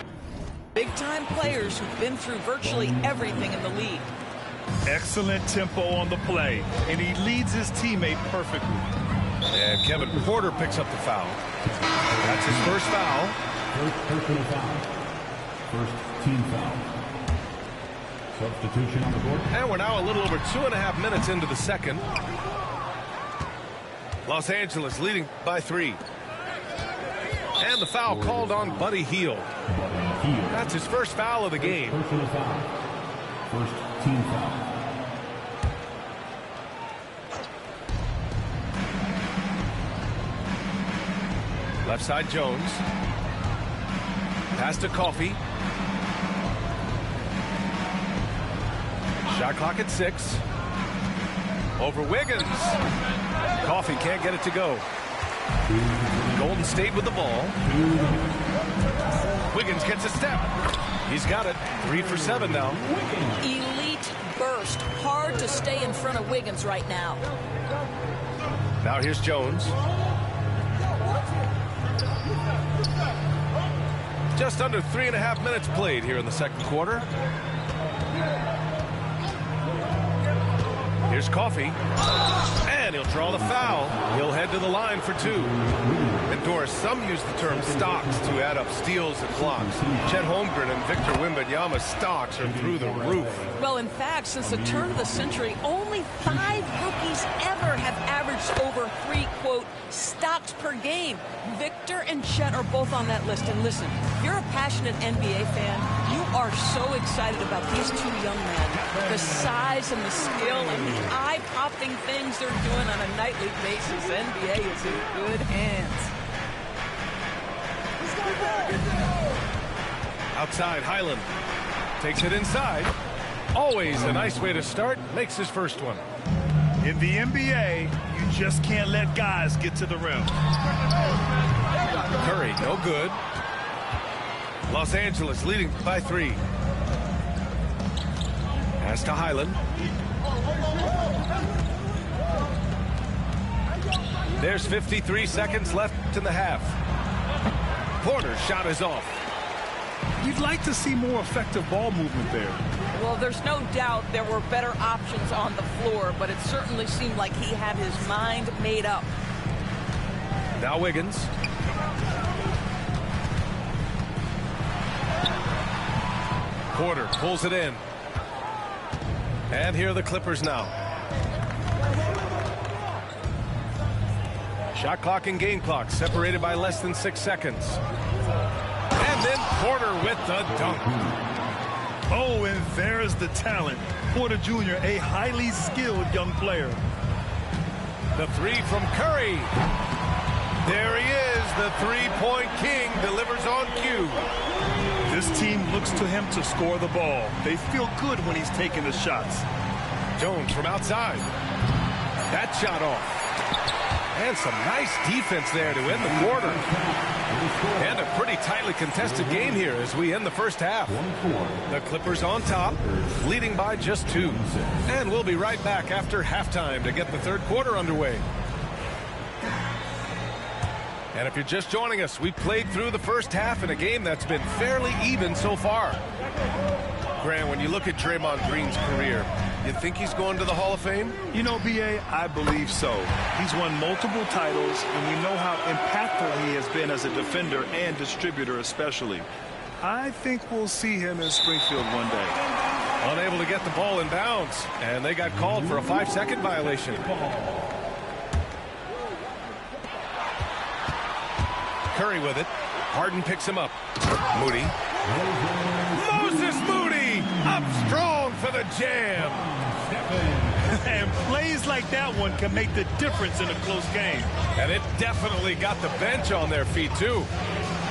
big-time players who've been through virtually everything in the league. Excellent tempo on the play, and he leads his teammate perfectly. And Kevin Porter picks up the foul. That's his first foul. First personal foul. First team foul. Substitution on the court. And we're now a little over 2.5 minutes into the second. Los Angeles leading by 3. And the foul called on Buddy Hield. That's his first foul of the game. Personal foul. First team foul. Left side Jones. Pass to Coffey. Shot clock at 6. Over Wiggins. Coffey can't get it to go. Golden Golden State with the ball. Wiggins gets a step. He's got it. 3 for 7 now. Elite burst. Hard to stay in front of Wiggins right now. Now here's Jones. Just under 3.5 minutes played here in the second quarter. Here's Coffey. And he'll draw the foul. He'll head to the line for 2. And Doris, some use the term stocks to add up steals and blocks. Chet Holmgren and Victor Wembanyama's stocks are through the roof. Well, in fact, since the turn of the century, only 5 rookies ever have averaged over 3, quote, stocks per game. Victor and Chet are both on that list. And listen, if you're a passionate NBA fan, you are so excited about these 2 young men. The size and the skill and the eye-popping things they're doing on a nightly basis. NBA is in good hands. Outside, Highland takes it inside. Always a nice way to start. Makes his first one. In the NBA, you just can't let guys get to the rim. Curry, no good. Los Angeles leading by 3. Pass to Highland. There's 53 seconds left in the half. Porter's shot is off. You'd like to see more effective ball movement there. Well, there's no doubt there were better options on the floor, but it certainly seemed like he had his mind made up. Now Wiggins. Porter pulls it in. And here are the Clippers now. Shot clock and game clock separated by less than 6 seconds. And then Porter with the dunk. Oh, and there's the talent. Porter Jr., a highly skilled young player. The 3 from Curry. There he is, the three-point king, delivers on cue. This team looks to him to score the ball. They feel good when he's taking the shots. Jones from outside. That shot off. And some nice defense there to end the quarter. And a pretty tightly contested game here as we end the first half. The Clippers on top, leading by just 2. And we'll be right back after halftime to get the third quarter underway. And if you're just joining us, we played through the first half in a game that's been fairly even so far. Grant, when you look at Draymond Green's career, you think he's going to the Hall of Fame? You know, B.A., I believe so. He's won multiple titles, and we know how impactful he has been as a defender and distributor especially. I think we'll see him in Springfield one day. Unable to get the ball in bounds, and they got called for a 5-second violation. Curry with it. Harden picks him up. Moody. Moses Moody up strong for the jam. And plays like that one can make the difference in a close game. And it definitely got the bench on their feet, too.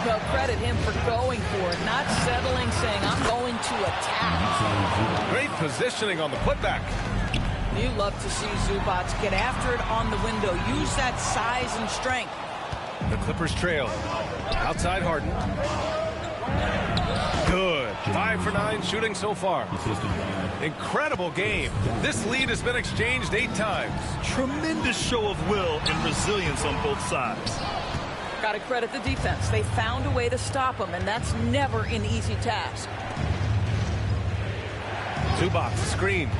Well, credit him for going for it, not settling, saying, I'm going to attack. Great positioning on the putback. You love to see Zubac get after it on the window. Use that size and strength. The Clippers trail. Outside Harden. Good. 5 for 9 shooting so far. Incredible game. This lead has been exchanged 8 times. Tremendous show of will and resilience on both sides. Got to credit the defense. They found a way to stop him, and that's never an easy task. Zubac screen.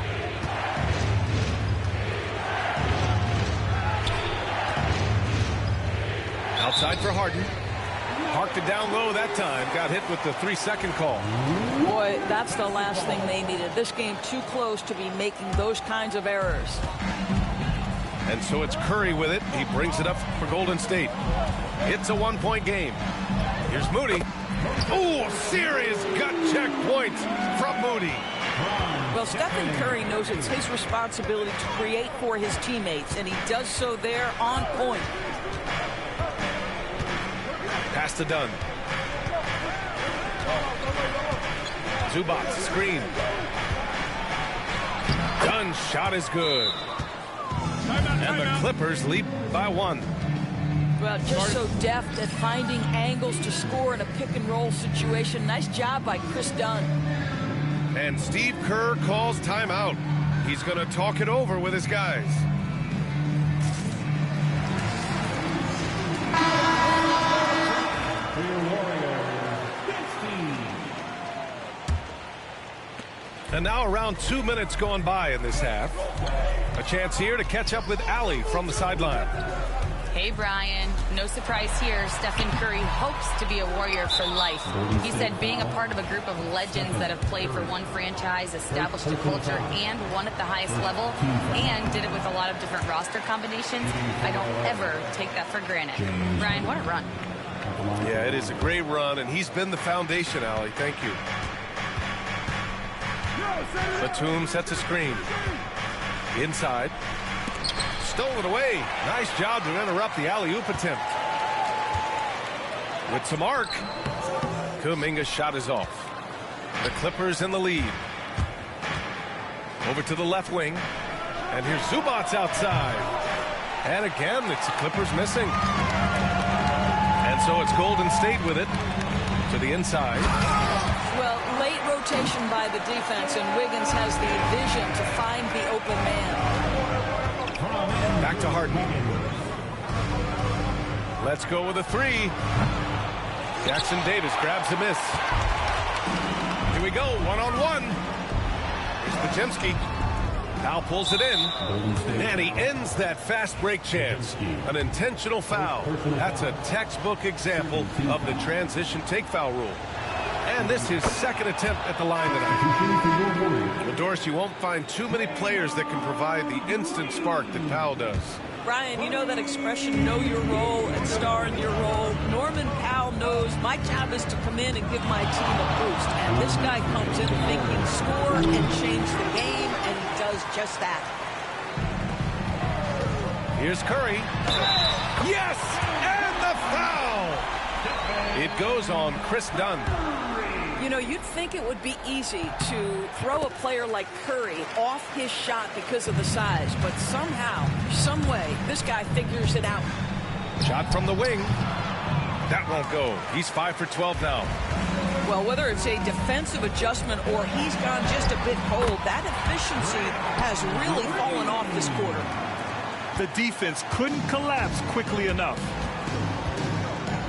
Outside for Harden. Parked it down low that time. Got hit with the 3-second call. Boy, that's the last thing they needed. This game too close to be making those kinds of errors. And so it's Curry with it. He brings it up for Golden State. It's a 1-point game. Here's Moody. Oh, serious gut check point from Moody. Well, Stephen Curry knows it's his responsibility to create for his teammates, and he does so there on point. Pass to Dunn. Zubac screen. Dunn's shot is good. And the Clippers lead by 1. Well, just so deft at finding angles to score in a pick-and-roll situation. Nice job by Chris Dunn. And Steve Kerr calls timeout. He's going to talk it over with his guys. And now around 2 minutes gone by in this half. A chance here to catch up with Allie from the sideline. Hey, Brian. No surprise here. Stephen Curry hopes to be a Warrior for life. He said being a part of a group of legends that have played for one franchise, established a culture, and won at the highest level, and did it with a lot of different roster combinations, I don't ever take that for granted. Brian, what a run. Yeah, it is a great run, and he's been the foundation, Allie. Thank you. Batum sets a screen. Inside. Stolen away. Nice job to interrupt the alley-oop attempt. With some arc. Kuminga's shot is off. The Clippers in the lead. Over to the left wing. And here's Zubac's outside. And again, it's the Clippers missing. And so it's Golden State with it. To the inside. Well, late rotation by the defense, and Wiggins has the vision to find the open man. Back to Harden. Let's go with a three. Jackson Davis grabs a miss. Here we go, one-on-one. Here's Pajemski. Powell pulls it in. And he ends that fast break chance. An intentional foul. That's a textbook example of the transition take foul rule. And this is his second attempt at the line tonight. Well, Doris, you won't find too many players that can provide the instant spark that Powell does. Brian, you know that expression, know your role and star in your role. Norman Powell knows my job is to come in and give my team a boost. And this guy comes in thinking score and change the game, and he does just that. Here's Curry. Yes! And the foul! It goes on Chris Dunn. You know, you'd think it would be easy to throw a player like Curry off his shot because of the size, but somehow, some way, this guy figures it out. Shot from the wing. That won't go. He's 5 for 12 now. Well, whether it's a defensive adjustment or he's gone just a bit cold, that efficiency has really fallen off this quarter. The defense couldn't collapse quickly enough.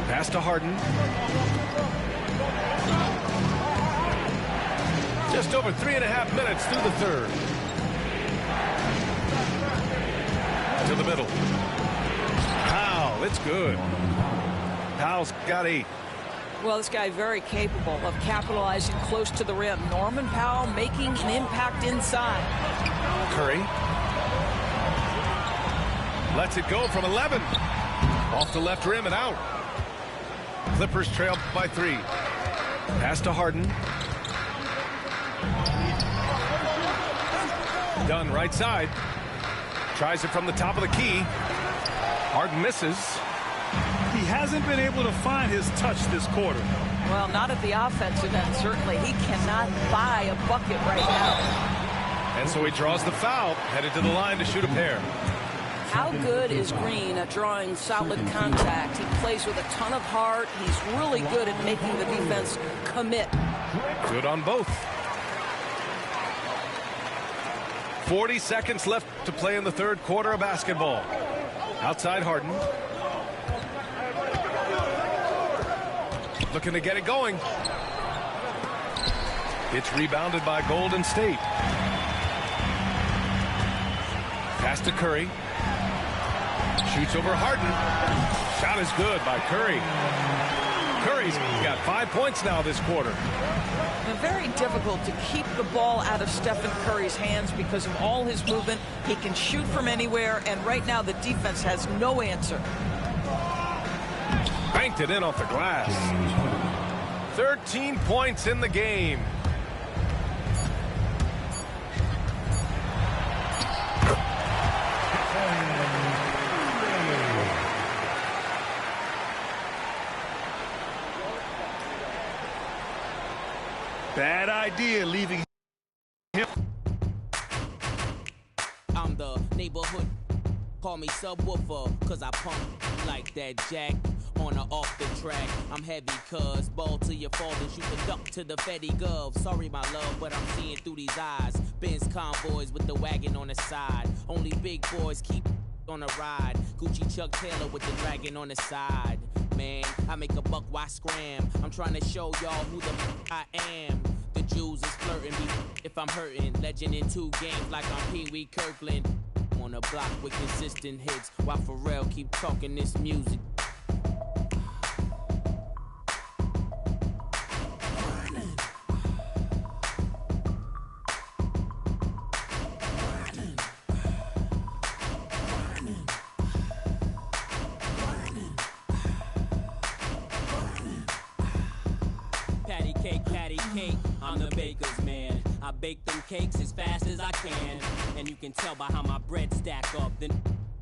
Pass to Harden. Just over 3.5 minutes through the third. To the middle. Powell, it's good. Powell's got 8. Well, this guy very capable of capitalizing close to the rim. Norman Powell making an impact inside. Curry. Lets it go from 11. Off the left rim and out. Clippers trail by 3. Pass to Harden. Dunn right side. Tries it from the top of the key. Harden misses. He hasn't been able to find his touch this quarter. Well, not at the offensive end, certainly. He cannot buy a bucket right now. And so he draws the foul, headed to the line to shoot a pair. How good is Green at drawing solid contact? He plays with a ton of heart. He's really good at making the defense commit. Good on both. 40 seconds left to play in the third quarter of basketball. Outside Harden. Looking to get it going. It's rebounded by Golden State. Pass to Curry. Shoots over Harden. Shot is good by Curry. Curry's got 5 points now this quarter. Very difficult to keep the ball out of Stephen Curry's hands because of all his movement. He can shoot from anywhere, and right now the defense has no answer. Banked it in off the glass. 13 points in the game. Bad idea leaving him. I'm the neighborhood Call me subwoofer, cause I pump like that jack on or off the track. I'm heavy, cuz ball till you fall and shoot the duck to the Fetty Gov. Sorry, my love, but I'm seeing through these eyes. Benz convoys with the wagon on the side. Only big boys keep on a ride. Gucci Chuck Taylor with the dragon on the side. Man, I make a buck, why scram? I'm trying to show y'all who the I am. The Jews is flirting me if I'm hurting. Legend in 2 games like I'm Pee Wee Kirkland. On a block with consistent hits while Pharrell keep talking this music. Patty cake, I'm the baker's man. I bake them cakes as fast as I can, and you can tell by how my bread stack up. Then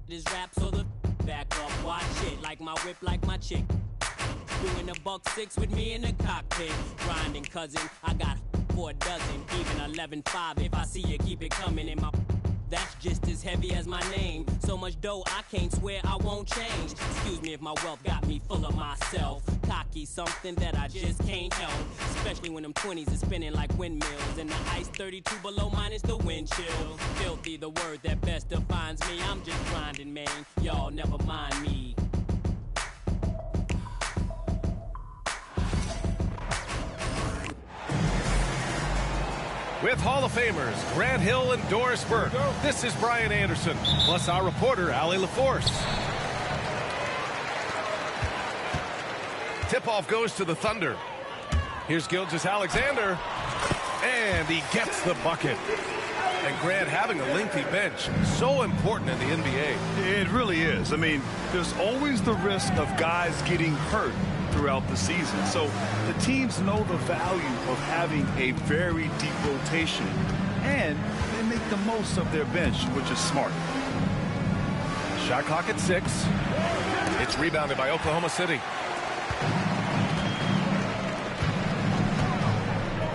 this rap so the back up. Watch it like my whip, like my chick. Doing a $1.6 with me in the cockpit. Grinding, cousin, I got 4 dozen, even 11.5. If I see you, keep it coming in my. That's just as heavy as my name. So much dough, I can't swear I won't change. Excuse me if my wealth got me full of myself. Cocky, something that I just can't help. Especially when them 20s is spinning like windmills. And the ice 32 below minus the wind chill. Filthy, the word that best defines me. I'm just grinding, man. Y'all never mind me. With Hall of Famers Grant Hill and Doris Burke, this is Brian Anderson, plus our reporter, Allie LaForce. Tip-off goes to the Thunder. Here's Gilgeous-Alexander, and he gets the bucket. And Grant, having a lengthy bench, so important in the NBA. It really is. I mean, there's always the risk of guys getting hurt throughout the season. So the teams know the value of having a very deep rotation, and they make the most of their bench, which is smart. Shot clock at 6. It's rebounded by Oklahoma City.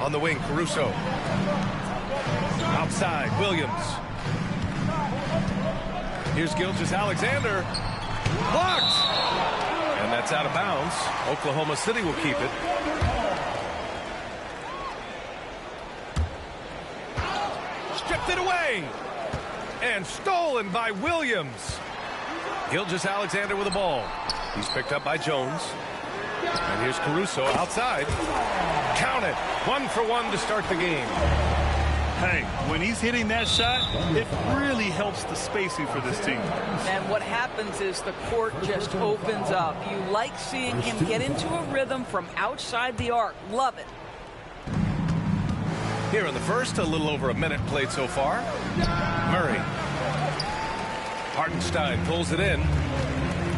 On the wing, Caruso. Outside, Williams. Here's Gilgeous-Alexander. Blocked! And that's out of bounds. Oklahoma City will keep it. Stripped it away. And stolen by Williams. Gilgeous-Alexander with the ball. He's picked up by Jones. And here's Caruso outside. Count it. 1 for 1 to start the game. Hey, when he's hitting that shot, it really helps the spacing for this team. And what happens is the court just opens up. You like seeing him get into a rhythm from outside the arc. Love it. Here in the first, a little over a minute played so far. Murray. Hartenstein pulls it in.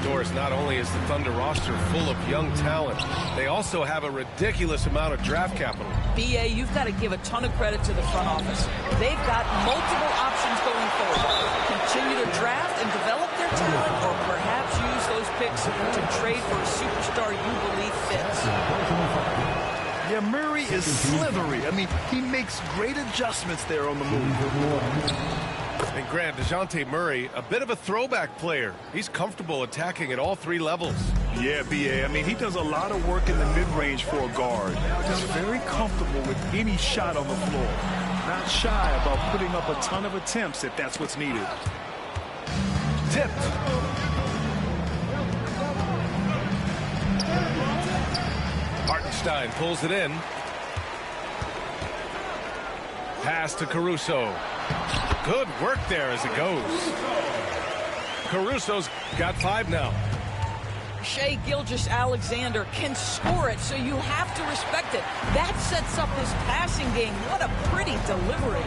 Doris, not only is the Thunder roster full of young talent, they also have a ridiculous amount of draft capital. BA, you've got to give a ton of credit to the front office. They've got multiple options going forward. Continue to draft and develop their talent, or perhaps use those picks to trade for a superstar you believe fits. Yeah, Murray is slithery. I mean, he makes great adjustments there on the move. And Grant, DeJounte Murray, a bit of a throwback player. He's comfortable attacking at all 3 levels. Yeah, BA. I mean, he does a lot of work in the mid-range for a guard. He's very comfortable with any shot on the floor. Not shy about putting up a ton of attempts if that's what's needed. Tipped. Hartenstein pulls it in. Pass to Caruso. Good work there as it goes. Caruso's got 5 now. Shai Gilgeous-Alexander can score it, so you have to respect it. That sets up his passing game. What a pretty delivery.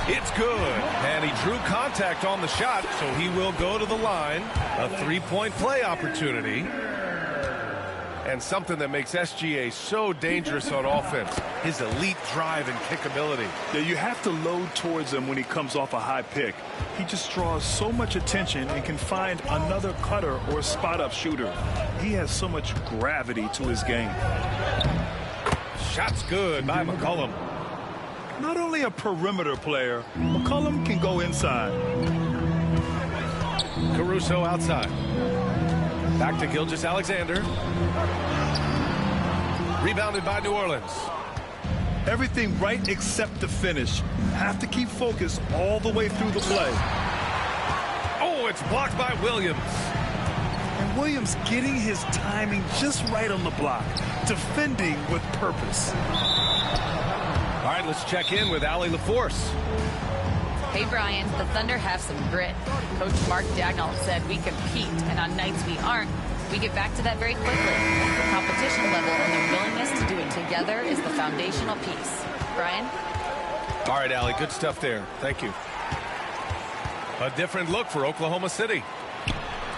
It's good. And he drew contact on the shot, so he will go to the line. A 3-point play opportunity. And something that makes SGA so dangerous on offense, his elite drive and kickability. Yeah, you have to load towards him when he comes off a high pick. He just draws so much attention and can find another cutter or spot-up shooter. He has so much gravity to his game. Shot's good by McCollum. Not only a perimeter player, McCollum can go inside. Caruso outside. Back to Gilgeous-Alexander. Rebounded by New Orleans. Everything right except the finish. Have to keep focused all the way through the play. Oh, it's blocked by Williams. And Williams getting his timing just right on the block. Defending with purpose. All right, let's check in with Allie LaForce. Hey, Brian, the Thunder have some grit. Coach Mark Dagnall said we compete, and on nights we aren't, we get back to that very quickly. The competition level and their willingness to do it together is the foundational piece. Brian? All right, Allie, good stuff there. Thank you. A different look for Oklahoma City.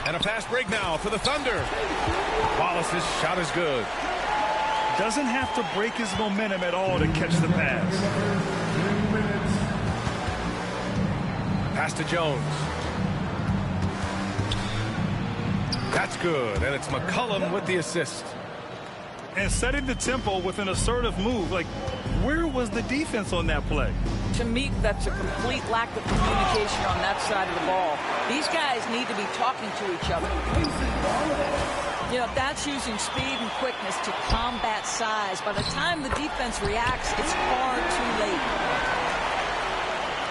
And a fast break now for the Thunder. Wallace's shot is good. Doesn't have to break his momentum at all to catch the pass. Pass to Jones. That's good, and it's McCollum with the assist. And setting the tempo with an assertive move. Like, where was the defense on that play? To me, that's a complete lack of communication on that side of the ball. These guys need to be talking to each other. You know, that's using speed and quickness to combat size. By the time the defense reacts, it's far too late.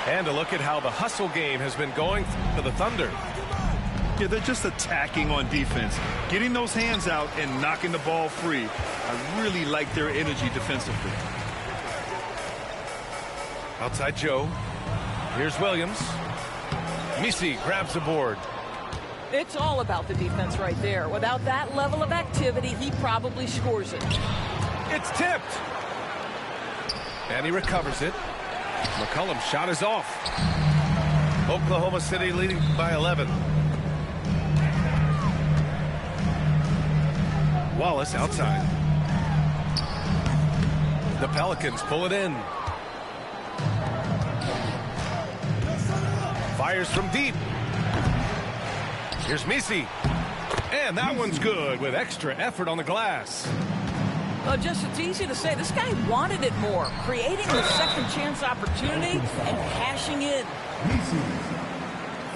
And a look at how the hustle game has been going for the Thunder. Yeah, they're just attacking on defense, getting those hands out and knocking the ball free. I really like their energy defensively. Outside Joe. Here's Williams. Misi grabs the board. It's all about the defense right there. Without that level of activity, he probably scores it. It's tipped. And he recovers it. McCollum's shot is off. Oklahoma City leading by 11. Wallace outside. The Pelicans pull it in. Fires from deep. Here's Misi. And that one's good with extra effort on the glass. Well, just it's easy to say. This guy wanted it more. Creating the second chance opportunity and cashing in.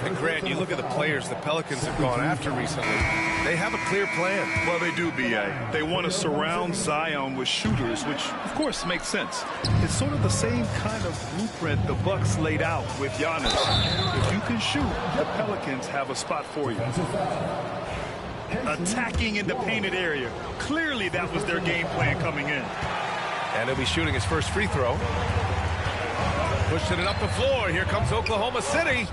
And Grant, you look at the players the Pelicans have gone after recently. They have a clear plan. Well, they do, B.A. They want to surround Zion with shooters, which, of course, makes sense. It's sort of the same kind of blueprint the Bucks laid out with Giannis. If you can shoot, the Pelicans have a spot for you. Attacking in the painted area. Clearly, that was their game plan coming in. And he'll be shooting his first free throw. Pushing it up the floor. Here comes Oklahoma City.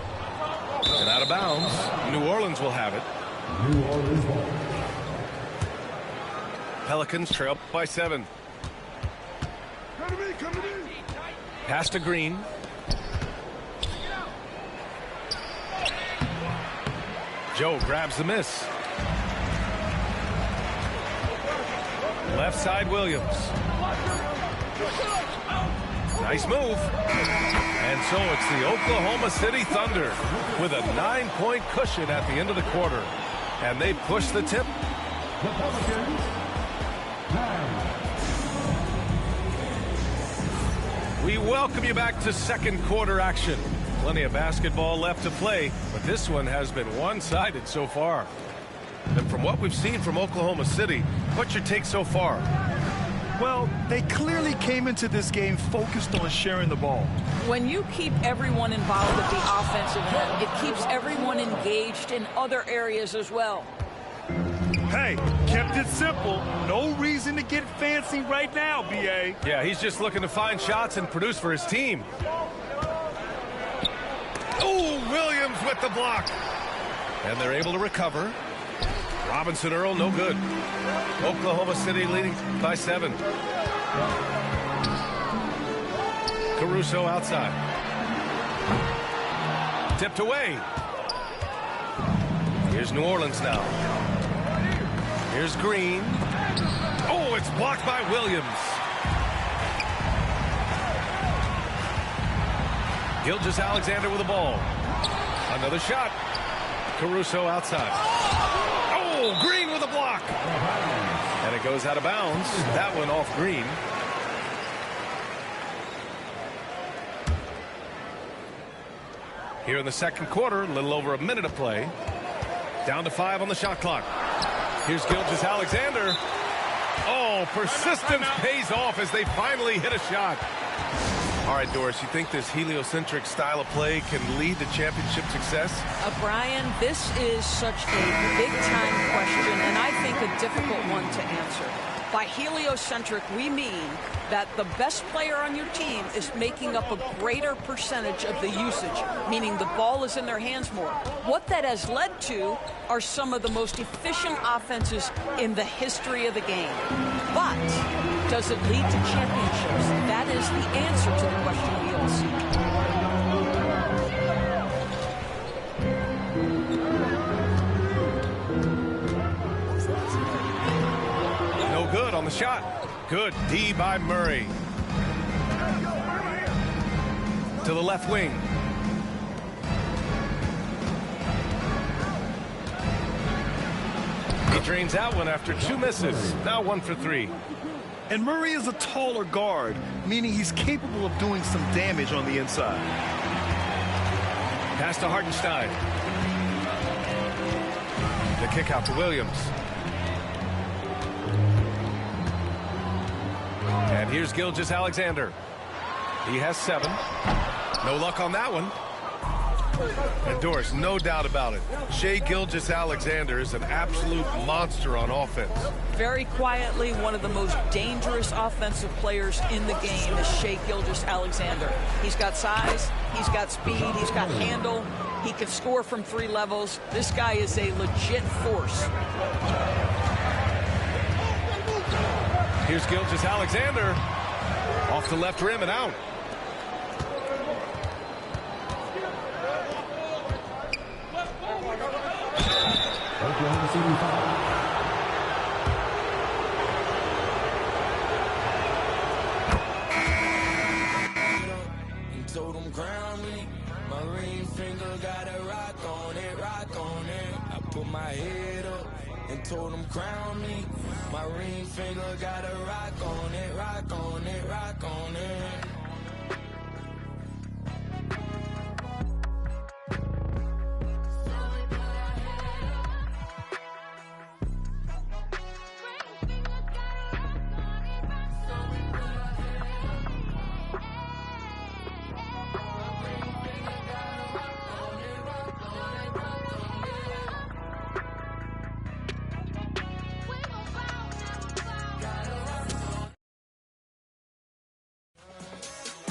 And out of bounds. New Orleans will have it. Pelicans trail by 7. Pass to Green. Joe grabs the miss. Left side Williams. Nice move. And so it's the Oklahoma City Thunder with a 9-point cushion at the end of the quarter. And they push the tip. We welcome you back to second quarter action. Plenty of basketball left to play, but this one has been one-sided so far. And from what we've seen from Oklahoma City, what's your take so far? Well, they clearly came into this game focused on sharing the ball. When you keep everyone involved at the offensive end, it keeps everyone engaged in other areas as well. Hey, kept it simple. No reason to get fancy right now, B.A. Yeah, he's just looking to find shots and produce for his team. Oh, Williams with the block. And they're able to recover. Robinson Earl, no good. Oklahoma City leading by 7. Caruso outside. Tipped away. Here's New Orleans now. Here's Green. Oh, it's blocked by Williams. Gilgeous-Alexander with the ball. Another shot. Caruso outside. Oh, Green with a block. And it goes out of bounds. That one off Green. Here in the second quarter, a little over a minute of play. Down to 5 on the shot clock. Here's Gilgeous-Alexander. Oh, persistence pays off as they finally hit a shot. All right, Doris, you think this heliocentric style of play can lead to championship success? Brian, this is such a big-time question, and I think a difficult one to answer. By heliocentric, we mean that the best player on your team is making up a greater percentage of the usage, meaning the ball is in their hands more. What that has led to are some of the most efficient offenses in the history of the game. But does it lead to championships? That is the answer to the question we all seek. Good on the shot. Good D by Murray. To the left wing. He drains out one after 2 misses. Now 1 for 3. And Murray is a taller guard, meaning he's capable of doing some damage on the inside. Pass to Hartenstein. The kick out to Williams. And here's Gilgeous-Alexander. He has 7. No luck on that one. And Doris, no doubt about it, Shai Gilgeous-Alexander is an absolute monster on offense. Very quietly, one of the most dangerous offensive players in the game is Shai Gilgeous-Alexander. He's got size, he's got speed, he's got handle, he can score from 3 levels. This guy is a legit force. Here's Gilgeous-Alexander off the left rim and out. Told them crown me, my ring finger got a rock on it, rock on it. I put my head up and told them crown me, my ring finger got a rock on it, rock on it, rock on it.